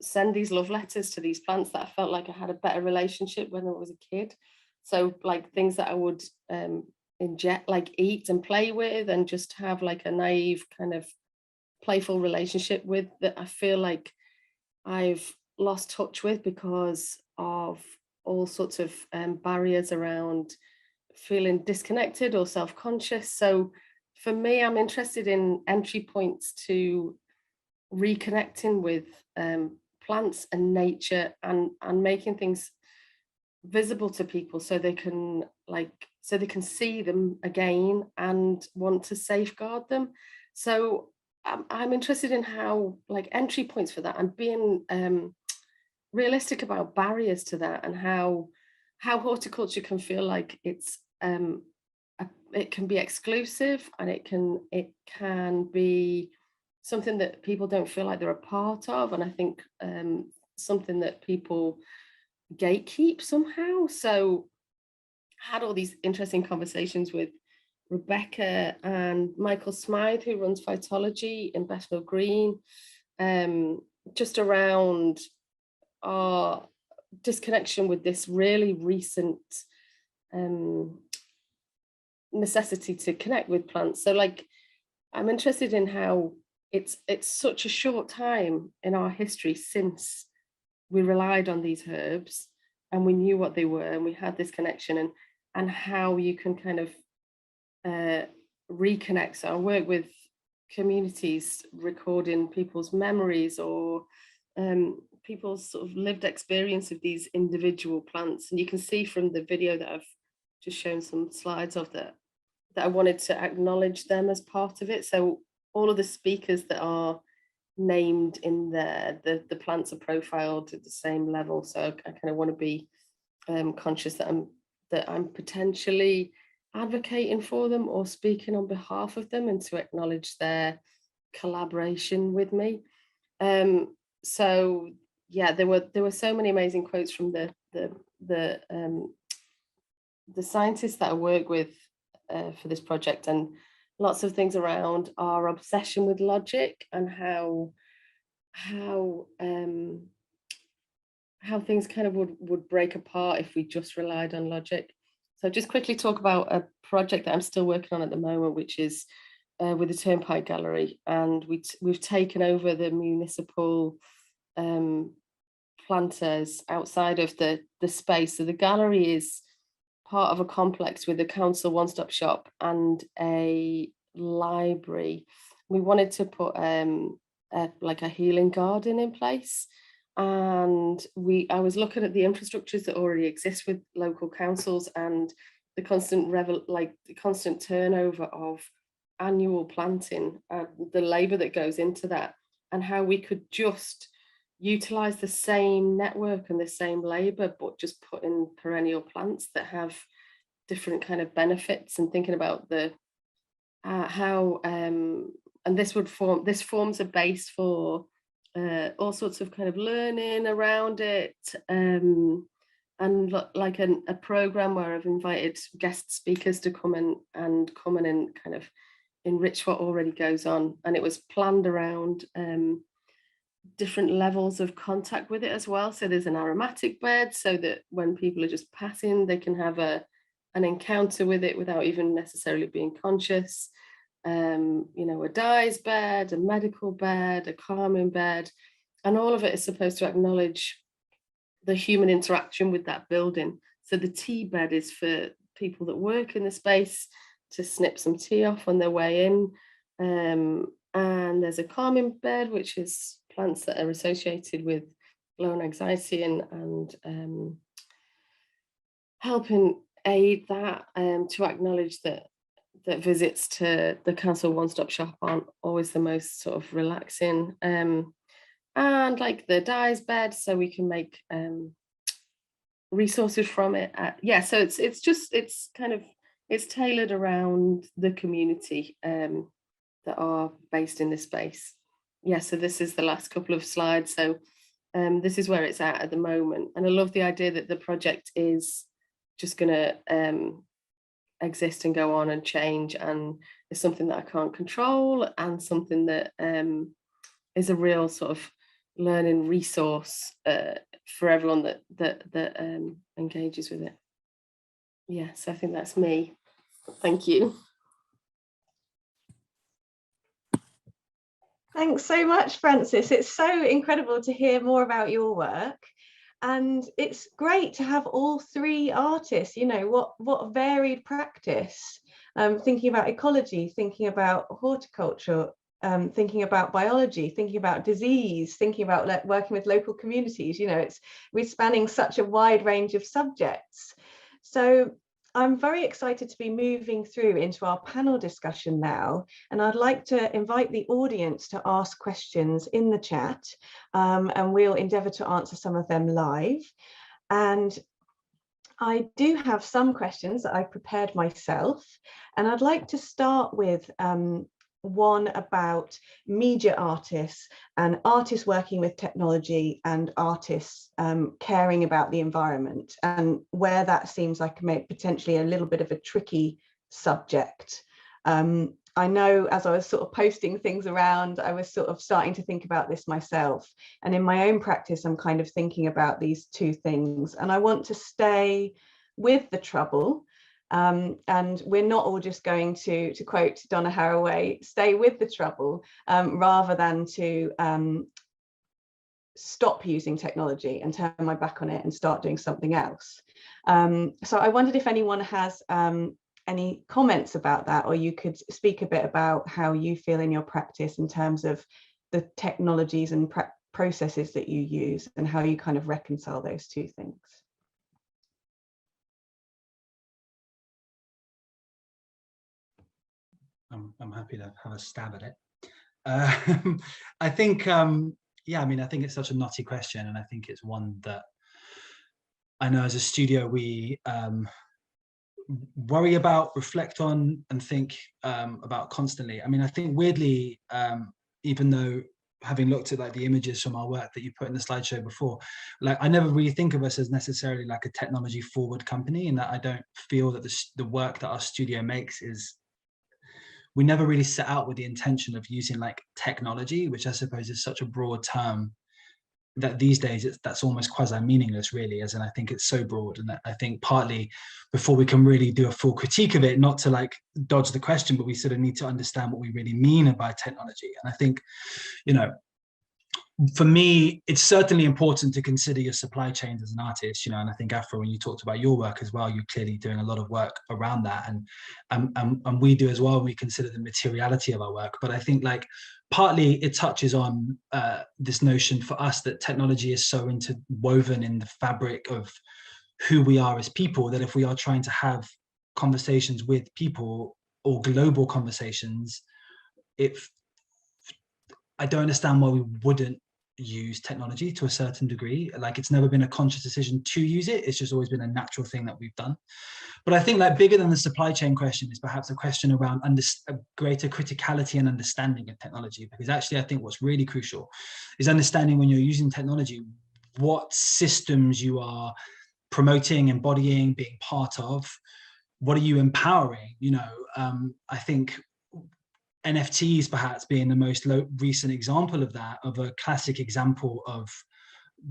send these love letters to these plants that I felt like I had a better relationship when I was a kid. So like things that I would inject, like eat and play with, and just have like a naive kind of playful relationship with, that I feel like I've lost touch with because of all sorts of barriers around feeling disconnected or self-conscious. So for me, I'm interested in entry points to reconnecting with plants and nature, and making things visible to people so they can see them again and want to safeguard them. So I'm interested in how, like, entry points for that, and being realistic about barriers to that, and how horticulture can feel like it's it can be exclusive, and it can be something that people don't feel like they're a part of, and I think something that people gatekeep somehow. So I had all these interesting conversations with Rebecca and Michael Smythe, who runs Phytology in Bethnal Green, just around our disconnection with this really recent necessity to connect with plants. So, like, I'm interested in how it's such a short time in our history since we relied on these herbs and we knew what they were and we had this connection, and how you can kind of reconnect. So I work with communities recording people's memories, or people's sort of lived experience of these individual plants. And you can see from the video that I've just shown some slides of that I wanted to acknowledge them as part of it. So all of the speakers that are named in there, the plants are profiled at the same level. So I kind of want to be conscious that I'm potentially advocating for them or speaking on behalf of them, and to acknowledge their collaboration with me. So yeah, there were so many amazing quotes from the scientists that I work with for this project, and lots of things around our obsession with logic, and how things kind of would break apart if we just relied on logic. So just quickly talk about a project that I'm still working on at the moment, which is with the Turnpike Gallery, and we've taken over the municipal planters outside of the space. So the gallery is part of a complex with a council one-stop shop and a library. We wanted to put like a healing garden in place, and I was looking at the infrastructures that already exist with local councils, and the constant turnover of annual planting, the labour that goes into that, and how we could just utilize the same network and the same labour, but just put in perennial plants that have different kind of benefits, and thinking about the how and this forms a base for all sorts of kind of learning around it, and like a program where I've invited guest speakers to come in and kind of enrich what already goes on. And it was planned around different levels of contact with it as well. So there's an aromatic bed, so that when people are just passing, they can have an encounter with it without even necessarily being conscious. You know, a dyes bed, a medical bed, a calming bed, and all of it is supposed to acknowledge the human interaction with that building. So the tea bed is for people that work in the space to snip some tea off on their way in, and there's a calming bed, which is plants that are associated with low anxiety and helping aid that, to acknowledge that visits to the council one-stop shop aren't always the most sort of relaxing, and like the dyes bed, so we can make resources from it. So it's tailored around the community that are based in this space. So this is the last couple of slides. So this is where it's at the moment, and I love the idea that the project is just gonna exist and go on and change, and it's something that I can't control, and something that is a real sort of learning resource for everyone that engages with it. So I think that's me. Thank you. Thanks so much, Frances. It's so incredible to hear more about your work. And it's great to have all three artists, you know, what varied practice. thinking about ecology, thinking about horticulture, thinking about biology, thinking about disease, thinking about working with local communities. You know, we're spanning such a wide range of subjects. So I'm very excited to be moving through into our panel discussion now, and I'd like to invite the audience to ask questions in the chat, and we'll endeavour to answer some of them live. And I do have some questions that I prepared myself, and I'd like to start with one about media artists and artists working with technology and artists caring about the environment, and where that seems like potentially a little bit of a tricky subject. I know as I was sort of posting things around, I was sort of starting to think about this myself. And in my own practice, I'm kind of thinking about these two things. And I want to stay with the trouble. And we're not all just going to quote Donna Haraway, stay with the trouble, rather than to stop using technology and turn my back on it and start doing something else. So I wondered if anyone has any comments about that, or you could speak a bit about how you feel in your practice in terms of the technologies and processes that you use and how you kind of reconcile those two things. I'm happy to have a stab at it. I think, yeah, I mean, I think it's such a knotty question, and I think it's one that I know as a studio we worry about, reflect on, and think about constantly. I mean, I think weirdly, even though having looked at like the images from our work that you put in the slideshow before, like I never really think of us as necessarily like a technology forward company, and that I don't feel that the work that our studio makes is, we never really set out with the intention of using like technology, which I suppose is such a broad term that these days that's almost quasi meaningless really, as in I think it's so broad. And that I think partly before we can really do a full critique of it, not to like dodge the question, but we sort of need to understand what we really mean by technology. And I think, you know, for me, it's certainly important to consider your supply chains as an artist, you know, and I think Aphra, when you talked about your work as well, you're clearly doing a lot of work around that, and we do as well. We consider the materiality of our work, but I think like partly it touches on this notion for us that technology is so interwoven in the fabric of who we are as people, that if we are trying to have conversations with people or global conversations, I don't understand why we wouldn't use technology to a certain degree. Like it's never been a conscious decision to use it. It's just always been a natural thing that we've done. But I think like bigger than the supply chain question is perhaps a question around a greater criticality and understanding of technology. Because actually I think what's really crucial is understanding when you're using technology, what systems you are promoting, embodying, being part of, what are you empowering? You know, I think NFTs perhaps being the most recent example of that, of a classic example of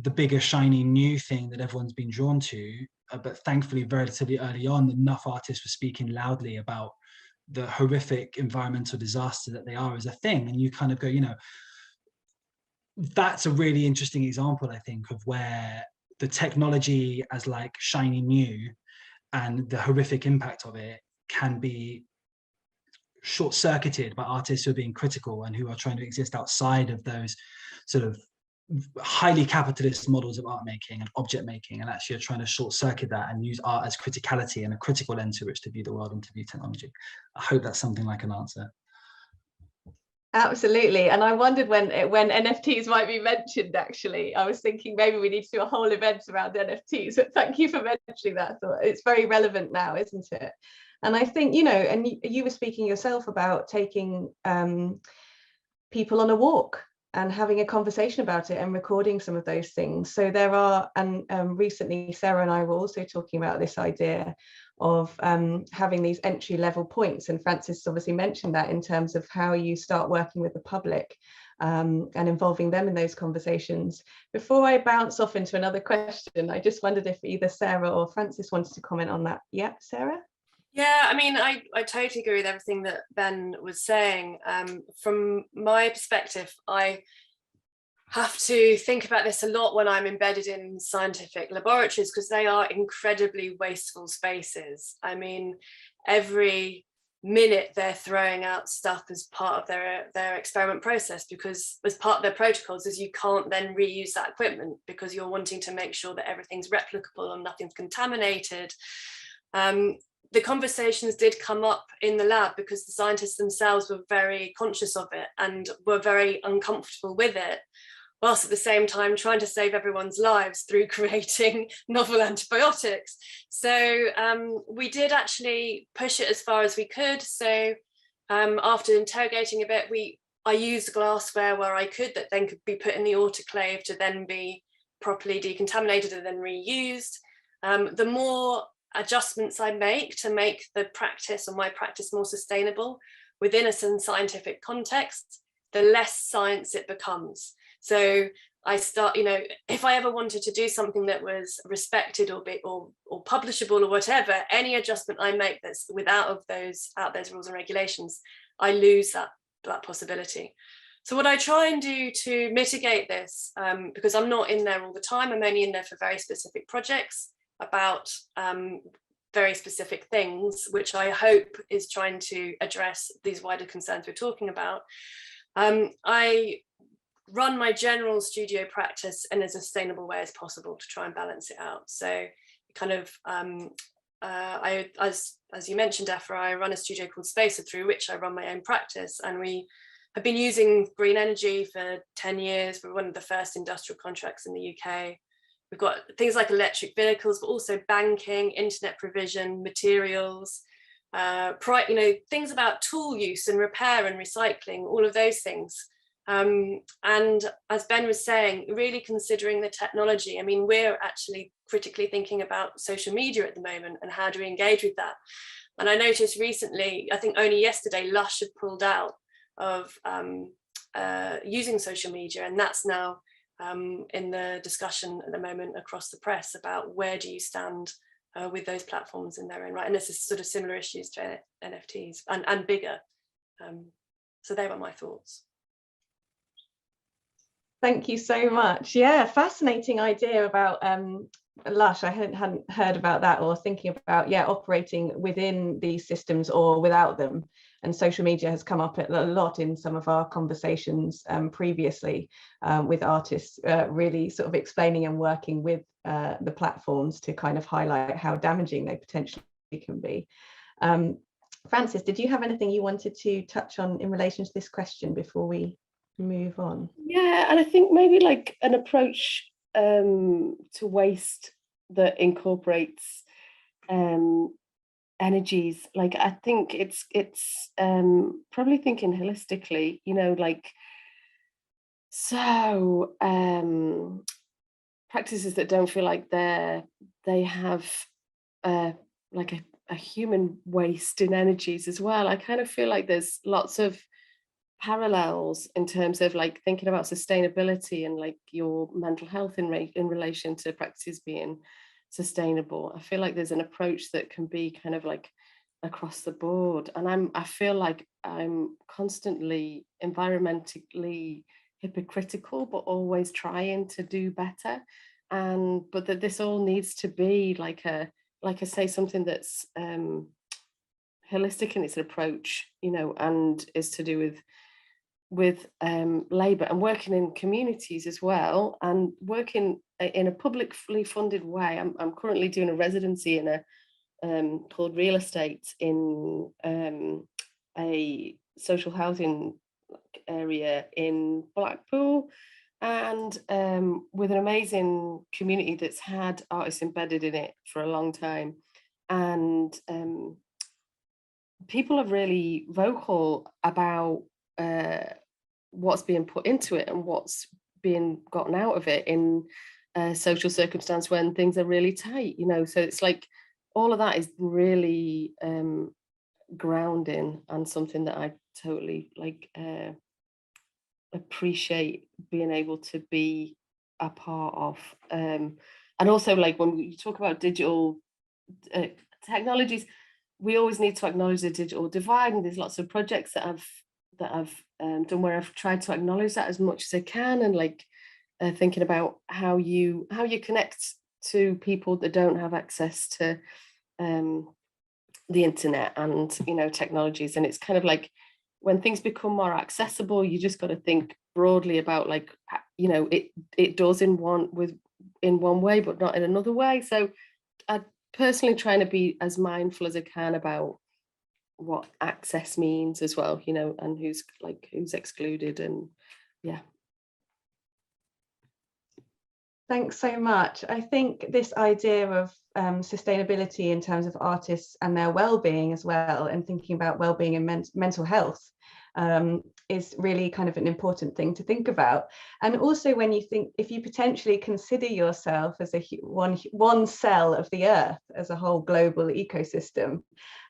the bigger shiny new thing that everyone's been drawn to, but thankfully relatively early on enough artists were speaking loudly about the horrific environmental disaster that they are as a thing, and you kind of go, you know, that's a really interesting example, I think, of where the technology as like shiny new and the horrific impact of it can be short-circuited by artists who are being critical and who are trying to exist outside of those sort of highly capitalist models of art making and object making, and actually are trying to short-circuit that and use art as criticality and a critical lens through which to view the world and to view technology. I hope that's something like an answer. Absolutely. And I wondered when NFTs might be mentioned, actually. I was thinking maybe we need to do a whole event around NFTs, but thank you for mentioning that. I thought it's very relevant now, isn't it? And I think, you know, and you were speaking yourself about taking people on a walk and having a conversation about it and recording some of those things. So there are, and recently Sarah and I were also talking about this idea of having these entry-level points, and Francis obviously mentioned that in terms of how you start working with the public and involving them in those conversations. Before I bounce off into another question, I just wondered if either Sarah or Francis wanted to comment on that. Yeah, Sarah? Yeah, I mean, I totally agree with everything that Ben was saying. From my perspective, I have to think about this a lot when I'm embedded in scientific laboratories, because they are incredibly wasteful spaces. I mean, every minute they're throwing out stuff as part of their experiment process, because as part of their protocols is you can't then reuse that equipment because you're wanting to make sure that everything's replicable and nothing's contaminated. The conversations did come up in the lab because the scientists themselves were very conscious of it and were very uncomfortable with it, whilst at the same time trying to save everyone's lives through creating novel antibiotics. So we did actually push it as far as we could. So after interrogating a bit, I used glassware where I could that then could be put in the autoclave to then be properly decontaminated and then reused. The more adjustments I make to make the practice or my practice more sustainable within a scientific context, the less science it becomes. So I start, if I ever wanted to do something that was respected or publishable or whatever, any adjustment I make that's without those rules and regulations, I lose that possibility. So what I try and do to mitigate this, because I'm not in there all the time, I'm only in there for very specific projects about very specific things, which I hope is trying to address these wider concerns we're talking about. I run my general studio practice in as sustainable way as possible to try and balance it out. So kind of, as you mentioned, Aphra, I run a studio called Spacer through which I run my own practice, and we have been using green energy for 10 years. We're one of the first industrial contracts in the UK. We've got things like electric vehicles, but also banking, internet provision, materials, things about tool use and repair and recycling, all of those things. And as Ben was saying, really considering the technology. I mean, we're actually critically thinking about social media at the moment and how do we engage with that. And I noticed recently, I think only yesterday, Lush had pulled out of using social media, and that's now in the discussion at the moment across the press about where do you stand with those platforms in their own right. And this is sort of similar issues to NFTs and bigger. So they were my thoughts. Thank you so much. Yeah, fascinating idea about Lush. I hadn't heard about that, or thinking about, operating within these systems or without them. And social media has come up a lot in some of our conversations previously with artists, really sort of explaining and working with the platforms to kind of highlight how damaging they potentially can be. Francis, did you have anything you wanted to touch on in relation to this question before we move on? Yeah, and I think maybe like an approach to waste that incorporates energies. Like, I think it's probably thinking holistically, so practices that don't feel like they have like a human waste in energies as well. I kind of feel like there's lots of parallels in terms of like thinking about sustainability and like your mental health in relation to practices being sustainable. I feel like there's an approach that can be kind of like across the board, and I feel like I'm constantly environmentally hypocritical, but always trying to do better, but that this all needs to be like I say, something that's holistic in its approach, and is to do with labour and working in communities as well, and working in a publicly funded way. I'm currently doing a residency in a called Real Estate in a social housing area in Blackpool, and with an amazing community that's had artists embedded in it for a long time, and people are really vocal about what's being put into it and what's being gotten out of it in a social circumstance when things are really tight, so it's like all of that is really grounding, and something that I totally appreciate being able to be a part of. And also, like, when you talk about digital technologies, we always need to acknowledge the digital divide, and there's lots of projects that I've done where I've tried to acknowledge that as much as I can, and like thinking about how you connect to people that don't have access to the internet and, you know, technologies. And it's kind of like, when things become more accessible, you just got to think broadly about, like, you know, it does in one way, but not in another way. So I personally trying to be as mindful as I can about what access means as well, you know, and who's excluded, and yeah. Thanks so much. I think this idea of sustainability in terms of artists and their well-being as well, and thinking about well-being and mental health is really kind of an important thing to think about. And also, when you think, if you potentially consider yourself as a one cell of the earth as a whole global ecosystem,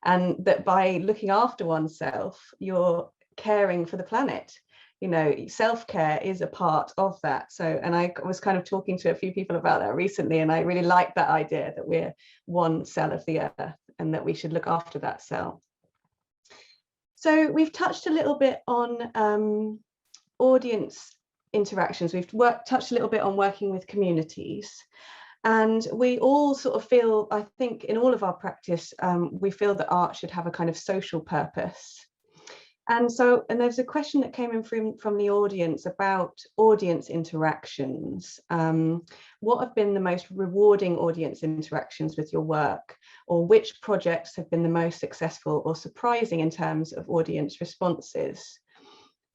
and that by looking after oneself, you're caring for the planet. You know, self-care is a part of that. So, and I was kind of talking to a few people about that recently, and I really like that idea that we're one cell of the earth and that we should look after that cell. So we've touched a little bit on audience interactions. We've touched a little bit on working with communities. And we all sort of feel, I think in all of our practice, we feel that art should have a kind of social purpose. And there's a question that came in from the audience about audience interactions. What have been the most rewarding audience interactions with your work? Or which projects have been the most successful or surprising in terms of audience responses?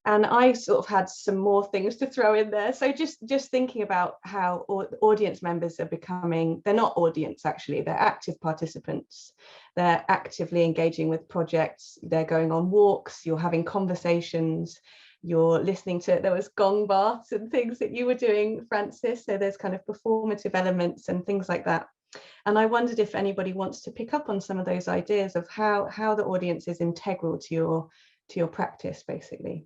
And I sort of had some more things to throw in there. So just thinking about how audience members are becoming, they're not audience actually, they're active participants. They're actively engaging with projects, they're going on walks, you're having conversations, you're listening to, there was gong baths and things that you were doing, Francis. So there's kind of performative elements and things like that. And I wondered if anybody wants to pick up on some of those ideas of how the audience is integral to your practice, basically.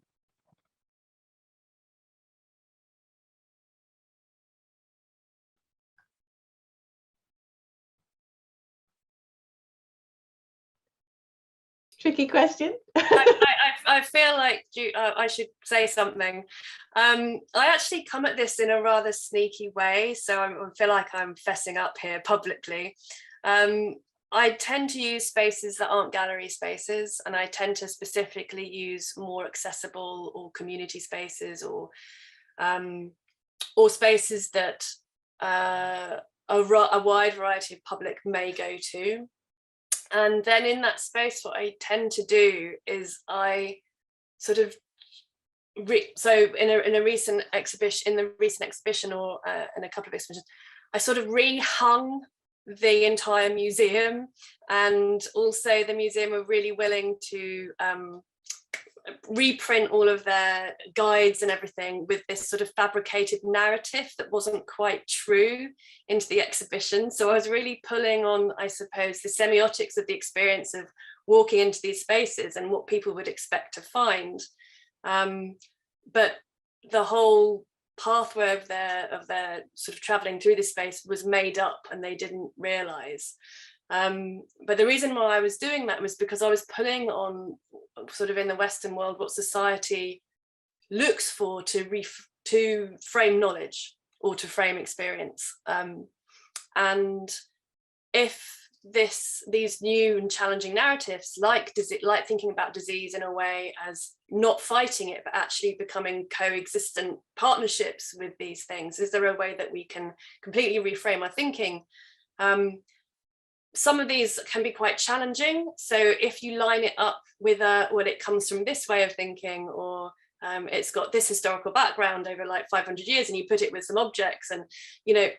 Tricky question. I feel like I should say something. I actually come at this in a rather sneaky way, so I feel like I'm fessing up here publicly. I tend to use spaces that aren't gallery spaces, and I tend to specifically use more accessible or community spaces, or spaces that a wide variety of public may go to. And then in that space, what I tend to do is I sort of so in a recent exhibition, or in a couple of exhibitions, I sort of rehung the entire museum, and also the museum were really willing to reprint all of their guides and everything with this sort of fabricated narrative that wasn't quite true into the exhibition. So I was really pulling on, I suppose, the semiotics of the experience of walking into these spaces and what people would expect to find. But the whole pathway of their sort of traveling through this space was made up, and they didn't realize. But the reason why I was doing that was because I was pulling on sort of in the Western world what society looks for to frame knowledge or to frame experience. And if these new and challenging narratives, like thinking about disease in a way as not fighting it, but actually becoming coexistent partnerships with these things, is there a way that we can completely reframe our thinking? Some of these can be quite challenging. So if you line it up with well, it comes from this way of thinking, or it's got this historical background over like 500 years, and you put it with some objects, and you know,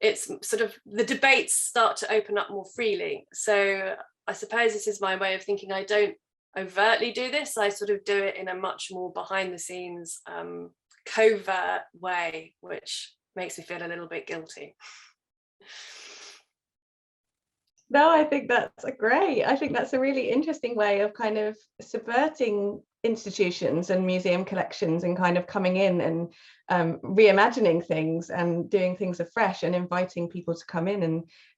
it's sort of the debates start to open up more freely. So I suppose this is my way of thinking. I don't overtly do this. I sort of do it in a much more behind the scenes, covert way, which makes me feel a little bit guilty. No, I think that's great. I think that's a really interesting way of kind of subverting institutions and museum collections, and kind of coming in and reimagining things and doing things afresh, and inviting people to come in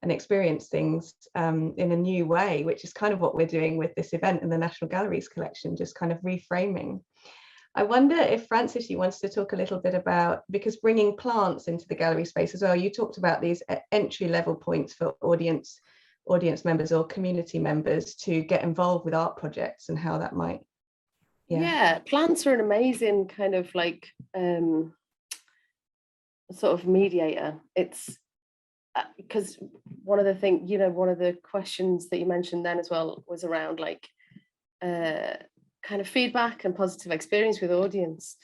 and experience things in a new way, which is kind of what we're doing with this event in the National Galleries collection, just kind of reframing. I wonder if, Francis, you wanted to talk a little bit about, because bringing plants into the gallery space as well, you talked about these entry level points for audience audience members or community members to get involved with art projects and how that might. Yeah, plants are an amazing kind of like sort of mediator. It's because one of the things, you know, one of the questions that you mentioned then as well was around like kind of feedback and positive experience with audience.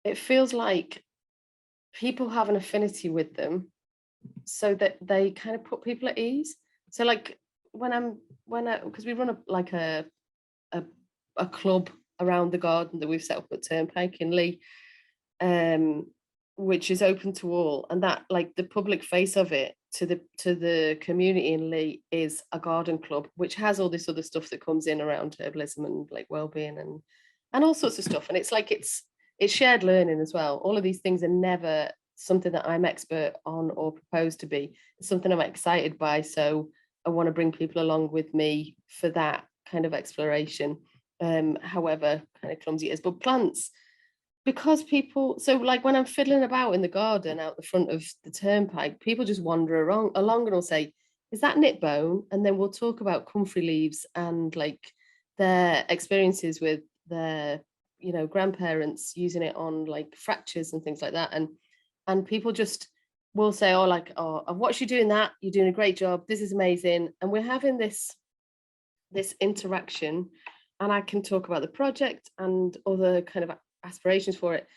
It feels like people have an affinity with them so that they kind of put people at ease. So like because we run a club around the garden that we've set up at Turnpike in Lee, which is open to all, and that like the public face of it to the community in Lee is a garden club, which has all this other stuff that comes in around herbalism and like well-being and all sorts of stuff. And it's like it's shared learning as well. All of these things are never something that I'm expert on or propose to be. It's something I'm excited by, so I want to bring people along with me for that kind of exploration, however kind of clumsy it is. But plants, because people, so like when I'm fiddling about in the garden out the front of the Turnpike, people just wander along and will say, is that knit bone? And then we'll talk about comfrey leaves and like their experiences with their, you know, grandparents using it on like fractures and things like that. And people just will say, oh, like, oh, I've watched you doing that. You're doing a great job. This is amazing. And we're having this interaction, and I can talk about the project and other kind of aspirations for it.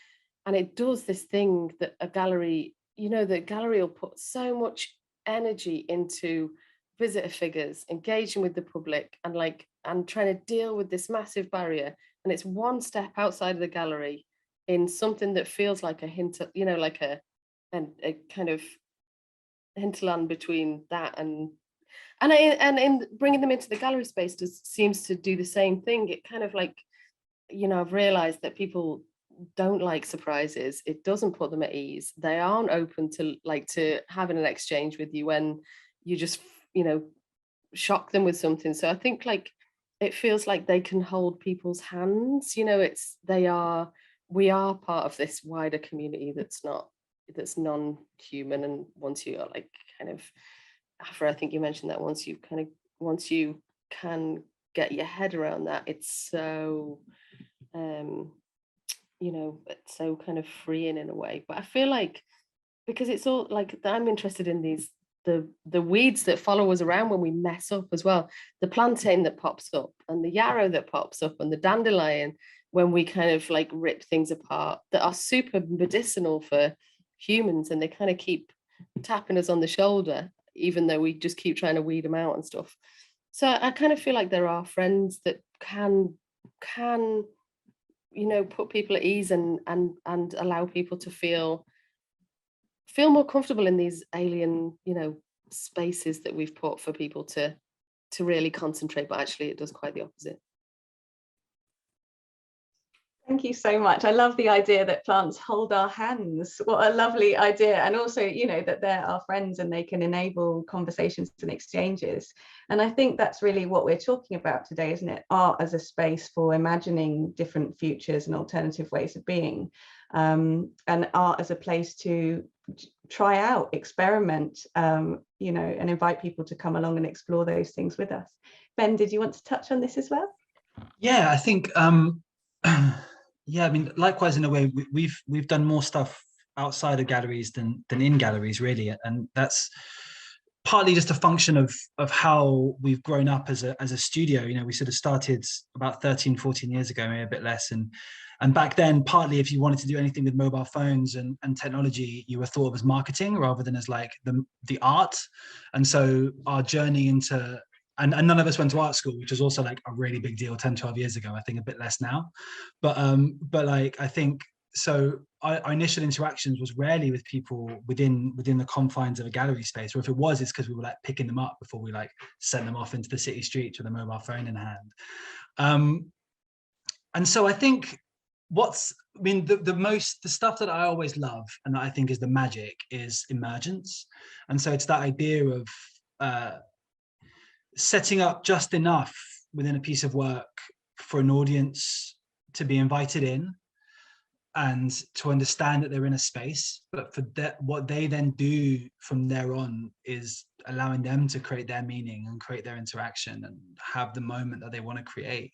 And it does this thing that a gallery, you know, the gallery will put so much energy into visitor figures, engaging with the public and trying to deal with this massive barrier. And it's one step outside of the gallery in something that feels like a hint, you know, like a kind of hinterland between that and in bringing them into the gallery space seems to do the same thing. It kind of like, you know, I've realized that people don't like surprises. It doesn't put them at ease. They aren't open to having an exchange with you when you just, you know, shock them with something. So I think like it feels like they can hold people's hands, you know, we are part of this wider community that's non-human. And once you are like kind of, Aphra, I think you mentioned that once you can get your head around that, it's so you know, it's so kind of freeing in a way. But I feel like because it's all like I'm interested in these the weeds that follow us around when we mess up as well, the plantain that pops up and the yarrow that pops up and the dandelion when we kind of like rip things apart, that are super medicinal for humans, and they kind of keep tapping us on the shoulder even though we just keep trying to weed them out and stuff. So I kind of feel like there are friends that can you know, put people at ease and allow people to feel more comfortable in these alien, you know, spaces that we've put for people to really concentrate, but actually it does quite the opposite. Thank you so much. I love the idea that plants hold our hands. What a lovely idea. And also, you know, that they're our friends and they can enable conversations and exchanges. And I think that's really what we're talking about today, isn't it? Art as a space for imagining different futures and alternative ways of being. And art as a place to try out, experiment, you know, and invite people to come along and explore those things with us. Ben, did you want to touch on this as well? Yeah, I think yeah, I mean, likewise, in a way, we've done more stuff outside of galleries than in galleries, really, and that's partly just a function of how we've grown up as a studio. You know, we sort of started about 13, 14 years ago, maybe a bit less, and back then, partly if you wanted to do anything with mobile phones and technology, you were thought of as marketing rather than as like the art. And so our journey into and none of us went to art school, which was also like a really big deal 10, 12 years ago. I think a bit less now. But like, I think, so our initial interactions was rarely with people within the confines of a gallery space, or if it was, it's because we were like picking them up before we like sent them off into the city streets with a mobile phone in hand. And so I think the stuff that I always love and that I think is the magic is emergence. And so it's that idea of setting up just enough within a piece of work for an audience to be invited in, and to understand that they're in a space, but for that, what they then do from there on is allowing them to create their meaning and create their interaction and have the moment that they want to create.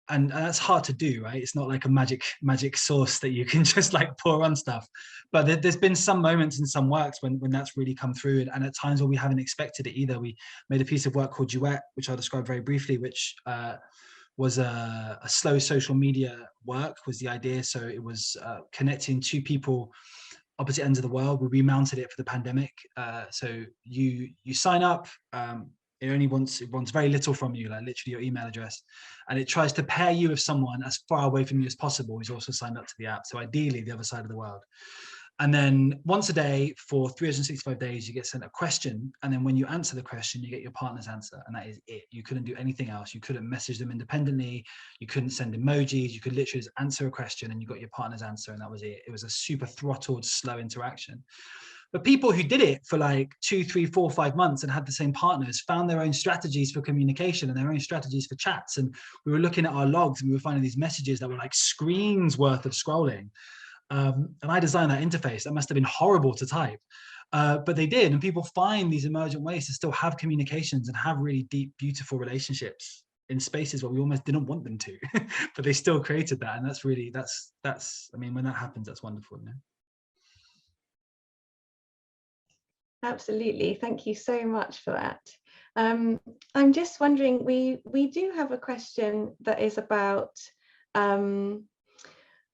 And that's hard to do, right? It's not like a magic sauce that you can just like pour on stuff. But there's been some moments in some works when that's really come through, and at times where we haven't expected it either. We made a piece of work called Duet, which I'll describe very briefly, which was a slow social media work was the idea. So it was connecting two people opposite ends of the world. We remounted it for the pandemic. So you sign up, it wants very little from you, like literally your email address, and it tries to pair you with someone as far away from you as possible who's also signed up to the app. So ideally the other side of the world. And then once a day for 365 days, you get sent a question. And then when you answer the question, you get your partner's answer. And that is it. You couldn't do anything else. You couldn't message them independently. You couldn't send emojis. You could literally just answer a question and you got your partner's answer. And that was it. It was a super throttled, slow interaction. But people who did it for like 2, 3, 4, 5 months and had the same partners found their own strategies for communication and their own strategies for chats. And we were looking at our logs and we were finding these messages that were like screens worth of scrolling. And I designed that interface. That must have been horrible to type, but they did. And people find these emergent ways to still have communications and have really deep, beautiful relationships in spaces where we almost didn't want them to, but they still created that. And that's, I mean, when that happens, that's wonderful. You know? Absolutely. Thank you so much for that. I'm just wondering, we do have a question that is about,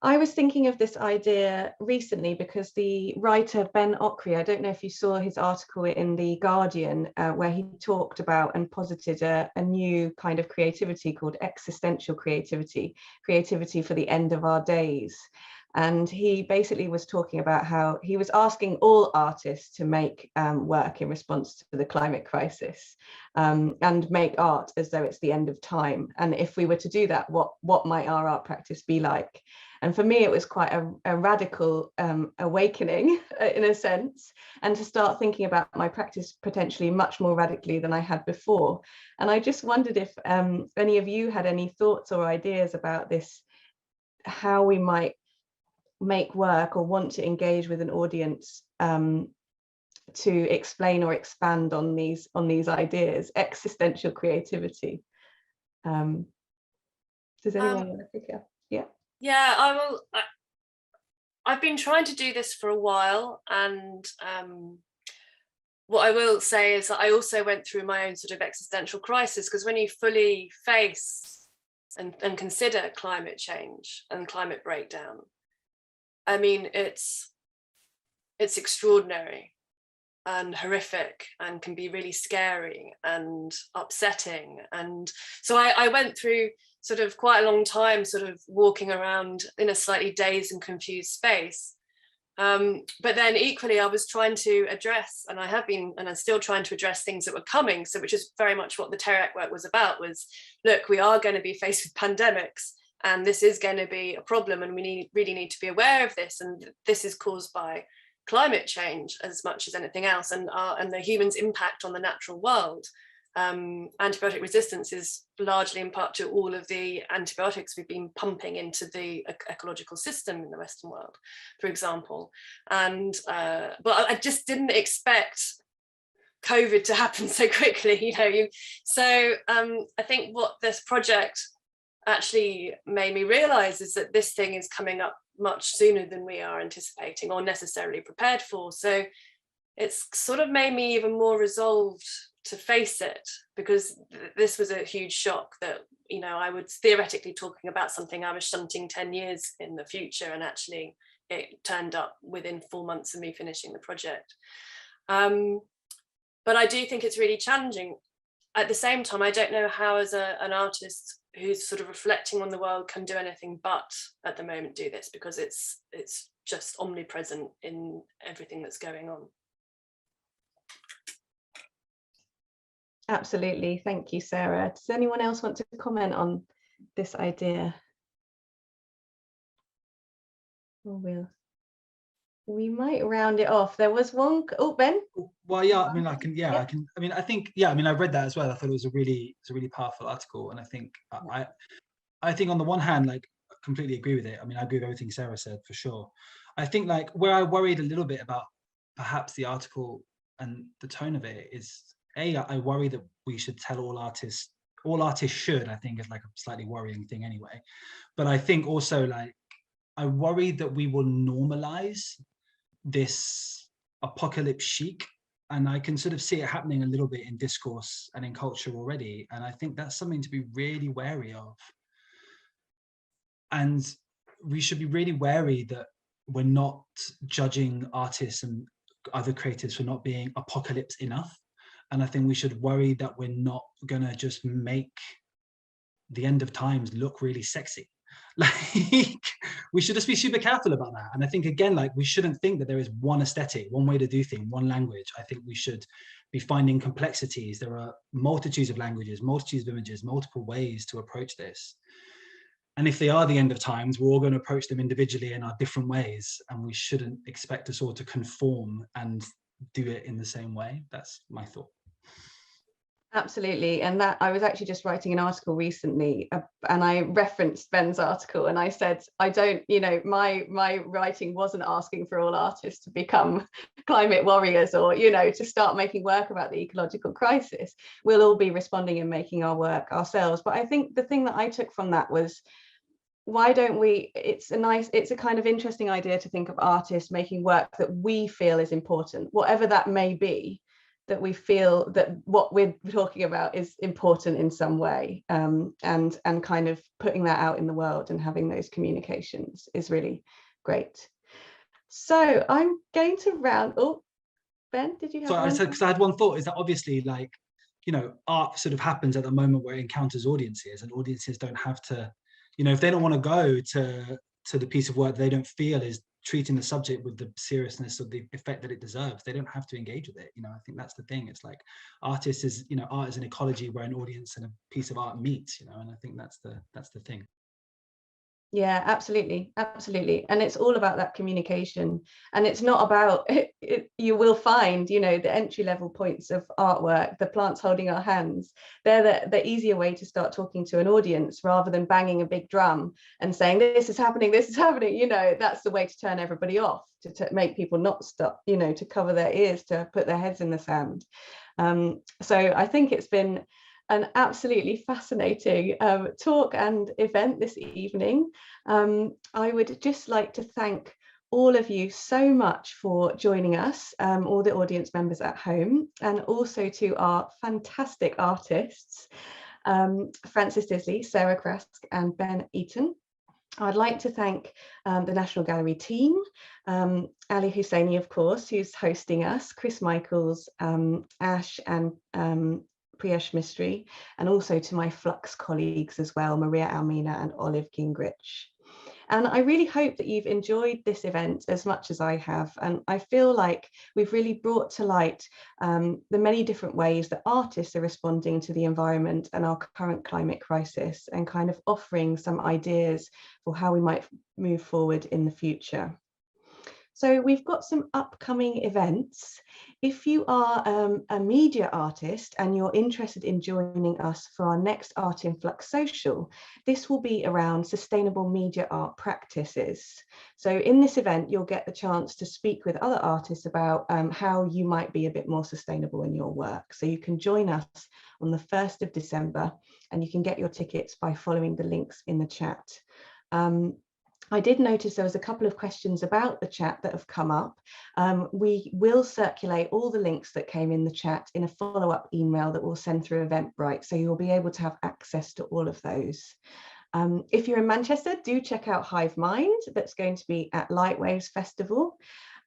I was thinking of this idea recently because the writer Ben Okri, I don't know if you saw his article in The Guardian, where he talked about and posited a new kind of creativity called existential creativity, creativity for the end of our days. And he basically was talking about how he was asking all artists to make work in response to the climate crisis, and make art as though it's the end of time. And if we were to do that, what might our art practice be like? And for me, it was quite a radical awakening in a sense, and to start thinking about my practice potentially much more radically than I had before. And I just wondered if any of you had any thoughts or ideas about this, how we might make work or want to engage with an audience to explain or expand on these ideas. Existential creativity. Does anyone want to pick up? Yeah, I will. I've been trying to do this for a while, and what I will say is that I also went through my own sort of existential crisis, because when you fully face and consider climate change and climate breakdown, I mean, it's extraordinary and horrific and can be really scary and upsetting. And so I went through sort of quite a long time sort of walking around in a slightly dazed and confused space. But then equally, I was trying to address, and I have been, and I'm still trying to address things that were coming. So which is very much what the Tertiary work was about, was, look, we are going to be faced with pandemics, and this is going to be a problem, and we really need to be aware of this. And this is caused by climate change as much as anything else, and the human's impact on the natural world. Antibiotic resistance is largely in part to all of the antibiotics we've been pumping into the ecological system in the Western world, for example. And but I just didn't expect COVID to happen so quickly, you know. So I think what this project actually made me realize is that this thing is coming up much sooner than we are anticipating or necessarily prepared for. So it's sort of made me even more resolved to face it, because this was a huge shock that, you know, I was theoretically talking about something I was shunting 10 years in the future, and actually it turned up within 4 months of me finishing the project. But I do think it's really challenging. At the same time, I don't know how, as an artist who's sort of reflecting on the world, can do anything but at the moment do this, because it's just omnipresent in everything that's going on. Absolutely. Thank you, Sarah. Does anyone else want to comment on this idea? Or we might round it off. There was one. Oh, Ben. Well, yeah. I mean, I can. Yeah, I can. I mean, I think. Yeah. I mean, I read that as well. I thought it was a really powerful article, and I think I think on the one hand, like, completely agree with it. I mean, I agree with everything Sarah said, for sure. I think like where I worried a little bit about perhaps the article and the tone of it is, I worry that we should tell all artists should, I think is like a slightly worrying thing anyway. But I think also like, I worry that we will normalize this apocalypse chic, and I can sort of see it happening a little bit in discourse and in culture already. And I think that's something to be really wary of. And we should be really wary that we're not judging artists and other creatives for not being apocalypse enough. And I think we should worry that we're not gonna just make the end of times look really sexy. Like, we should just be super careful about that. And I think, again, like, we shouldn't think that there is one aesthetic, one way to do things, one language. I think we should be finding complexities. There are multitudes of languages, multitudes of images, multiple ways to approach this. And if they are the end of times, we're all going to approach them individually in our different ways. And we shouldn't expect us all to conform and do it in the same way. That's my thought. Absolutely. And that I was actually just writing an article recently, and I referenced Ben's article, and I said, I don't, you know, my writing wasn't asking for all artists to become climate warriors or, you know, to start making work about the ecological crisis. We'll all be responding and making our work ourselves. But I think the thing that I took from that was, why don't we, it's a kind of interesting idea to think of artists making work that we feel is important, whatever that may be, that we feel that what we're talking about is important in some way, and kind of putting that out in the world and having those communications is really great. So I'm going to round. Oh, Ben, did you have? Sorry, I said, because I had one thought, is that obviously, like, you know, art sort of happens at the moment where it encounters audiences, and audiences don't have to, you know, if they don't want to go to the piece of work they don't feel is treating the subject with the seriousness of the effect that it deserves, they don't have to engage with it. You know, I think that's the thing. It's like artists is, you know, art is an ecology where an audience and a piece of art meets, you know, and I think that's the thing. Yeah, absolutely, absolutely. And it's all about that communication. And it's not about you will find, you know, the entry level points of artwork, the plants holding our hands. They're the easier way to start talking to an audience rather than banging a big drum and saying, this is happening, you know, that's the way to turn everybody off, to make people not stop, you know, to cover their ears, to put their heads in the sand. So I think it's been an absolutely fascinating talk and event this evening. I would just like to thank all of you so much for joining us, all the audience members at home, and also to our fantastic artists, Francis Disley, Sarah Craske, and Ben Eaton. I'd like to thank the National Gallery team, Ali Hossaini, of course, who's hosting us, Chris Michaels, Ash, and Priyesh Mistry, and also to my Flux colleagues as well, Maria Almena and Olive Gingrich. And I really hope that you've enjoyed this event as much as I have. And I feel like we've really brought to light the many different ways that artists are responding to the environment and our current climate crisis, and kind of offering some ideas for how we might move forward in the future. So we've got some upcoming events. If you are a media artist and you're interested in joining us for our next Art in Flux social, this will be around sustainable media art practices. So in this event, you'll get the chance to speak with other artists about how you might be a bit more sustainable in your work. So you can join us on the 1st of December, and you can get your tickets by following the links in the chat. I did notice there was a couple of questions about the chat that have come up. We will circulate all the links that came in the chat in a follow-up email that we'll send through Eventbrite, so you'll be able to have access to all of those. If you're in Manchester, do check out Hive Mind, that's going to be at Lightwaves Festival.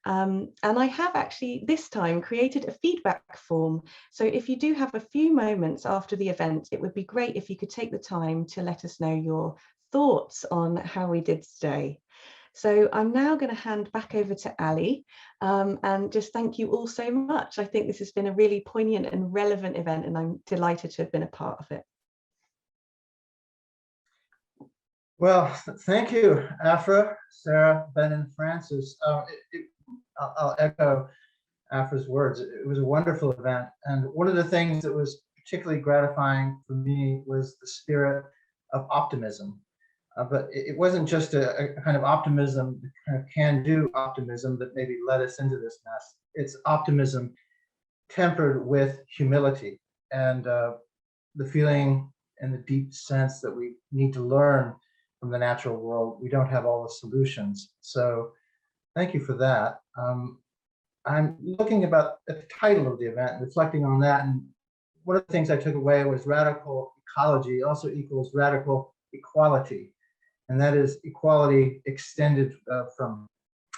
And I have actually this time created a feedback form. So if you do have a few moments after the event, it would be great if you could take the time to let us know your thoughts on how we did today. So I'm now going to hand back over to Ali, and just thank you all so much. I think this has been a really poignant and relevant event, and I'm delighted to have been a part of it. Well, thank you, Aphra, Sarah, Ben, and Francis. I'll echo Aphra's words. It was a wonderful event. And one of the things that was particularly gratifying for me was the spirit of optimism. But it wasn't just a kind of optimism, kind of can-do optimism that maybe led us into this mess. It's optimism tempered with humility and the feeling and the deep sense that we need to learn from the natural world. We don't have all the solutions. So thank you for that. I'm looking at the title of the event, reflecting on that. And one of the things I took away was radical ecology also equals radical equality. And that is equality extended from,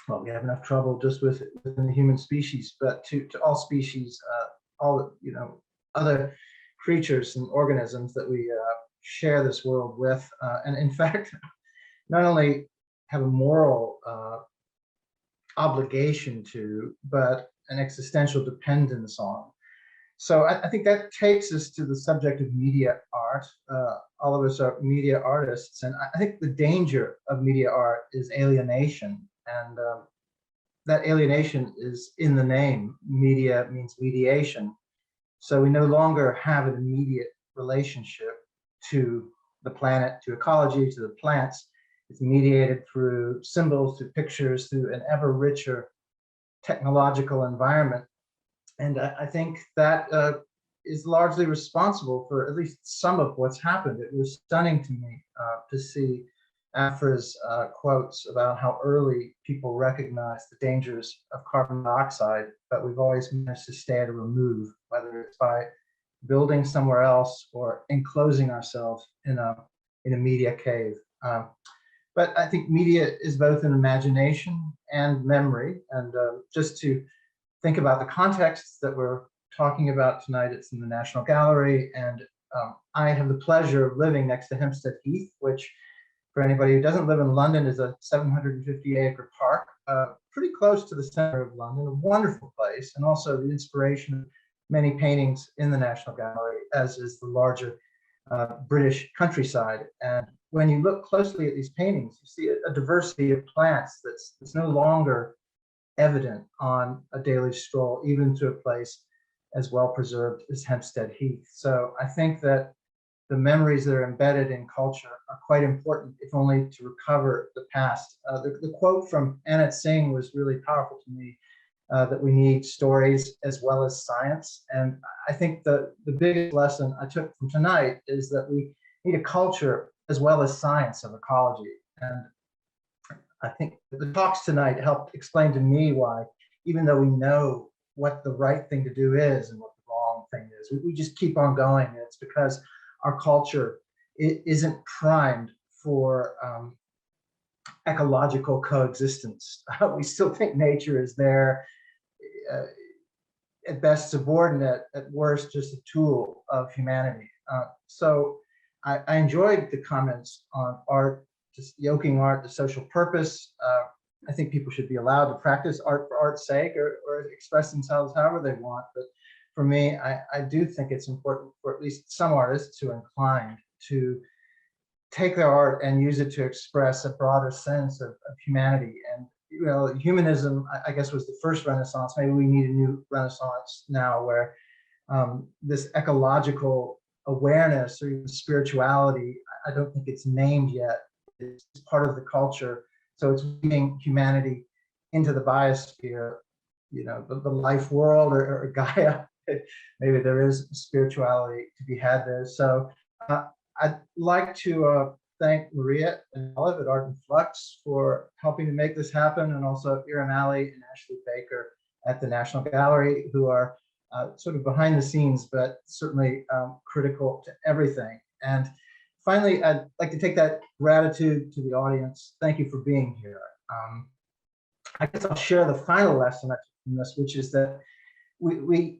well, we have enough trouble just within the human species, but to all species, all, other creatures and organisms that we share this world with. And in fact, not only have a moral obligation to, but an existential dependence on. So I think that takes us to the subject of media art. All of us are media artists, and I think the danger of media art is alienation, and that alienation is in the name. Media means mediation. So we no longer have an immediate relationship to the planet, to ecology, to the plants. It's mediated through symbols, through pictures, through an ever richer technological environment. And I think that is largely responsible for at least some of what's happened. It was stunning to me to see Aphra's quotes about how early people recognized the dangers of carbon dioxide, but we've always managed to stay at a remove, whether it's by building somewhere else or enclosing ourselves in a media cave. But I think media is both an imagination and memory. And just to think about the context that we're talking about tonight, it's in the National Gallery. And I have the pleasure of living next to Hempstead Heath, which for anybody who doesn't live in London is a 750-acre park, pretty close to the center of London, a wonderful place, and also the inspiration of many paintings in the National Gallery, as is the larger British countryside. And when you look closely at these paintings, you see a diversity of plants that's no longer evident on a daily stroll, even to a place as well preserved as Hempstead Heath. So I think that the memories that are embedded in culture are quite important, if only to recover the past. The quote from Anat Singh was really powerful to me, that we need stories as well as science. And I think the biggest lesson I took from tonight is that we need a culture as well as science of ecology. And I think the talks tonight helped explain to me why, even though we know what the right thing to do is and what the wrong thing is, we just keep on going. And it's because our culture isn't primed for ecological coexistence. We still think nature is there, at best subordinate, at worst just a tool of humanity. So I enjoyed the comments on art, just yoking art to social purpose. I think people should be allowed to practice art for art's sake, or express themselves however they want. But for me, I do think it's important for at least some artists who are inclined to take their art and use it to express a broader sense of humanity. And humanism, I guess, was the first Renaissance. Maybe we need a new Renaissance now, where this ecological awareness or even spirituality, I don't think it's named yet. It's part of the culture. So it's bringing humanity into the biosphere, the life world or Gaia. Maybe there is spirituality to be had there. So I'd like to thank Maria and Olive at Art and Flux for helping to make this happen, and also Iram Ali and Ashley Baker at the National Gallery, who are sort of behind the scenes, but certainly critical to everything. And finally, I'd like to take that gratitude to the audience. Thank you for being here. I guess I'll share the final lesson from this, which is that we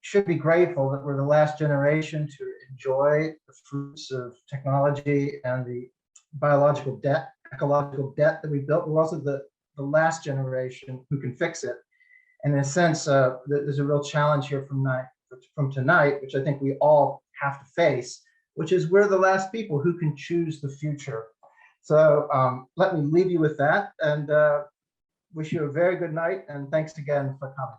should be grateful that we're the last generation to enjoy the fruits of technology and the biological debt, ecological debt that we built. We're also the last generation who can fix it. And in a sense, there's a real challenge here from tonight, which I think we all have to face, which is we're the last people who can choose the future. So let me leave you with that, and wish you a very good night, and thanks again for coming.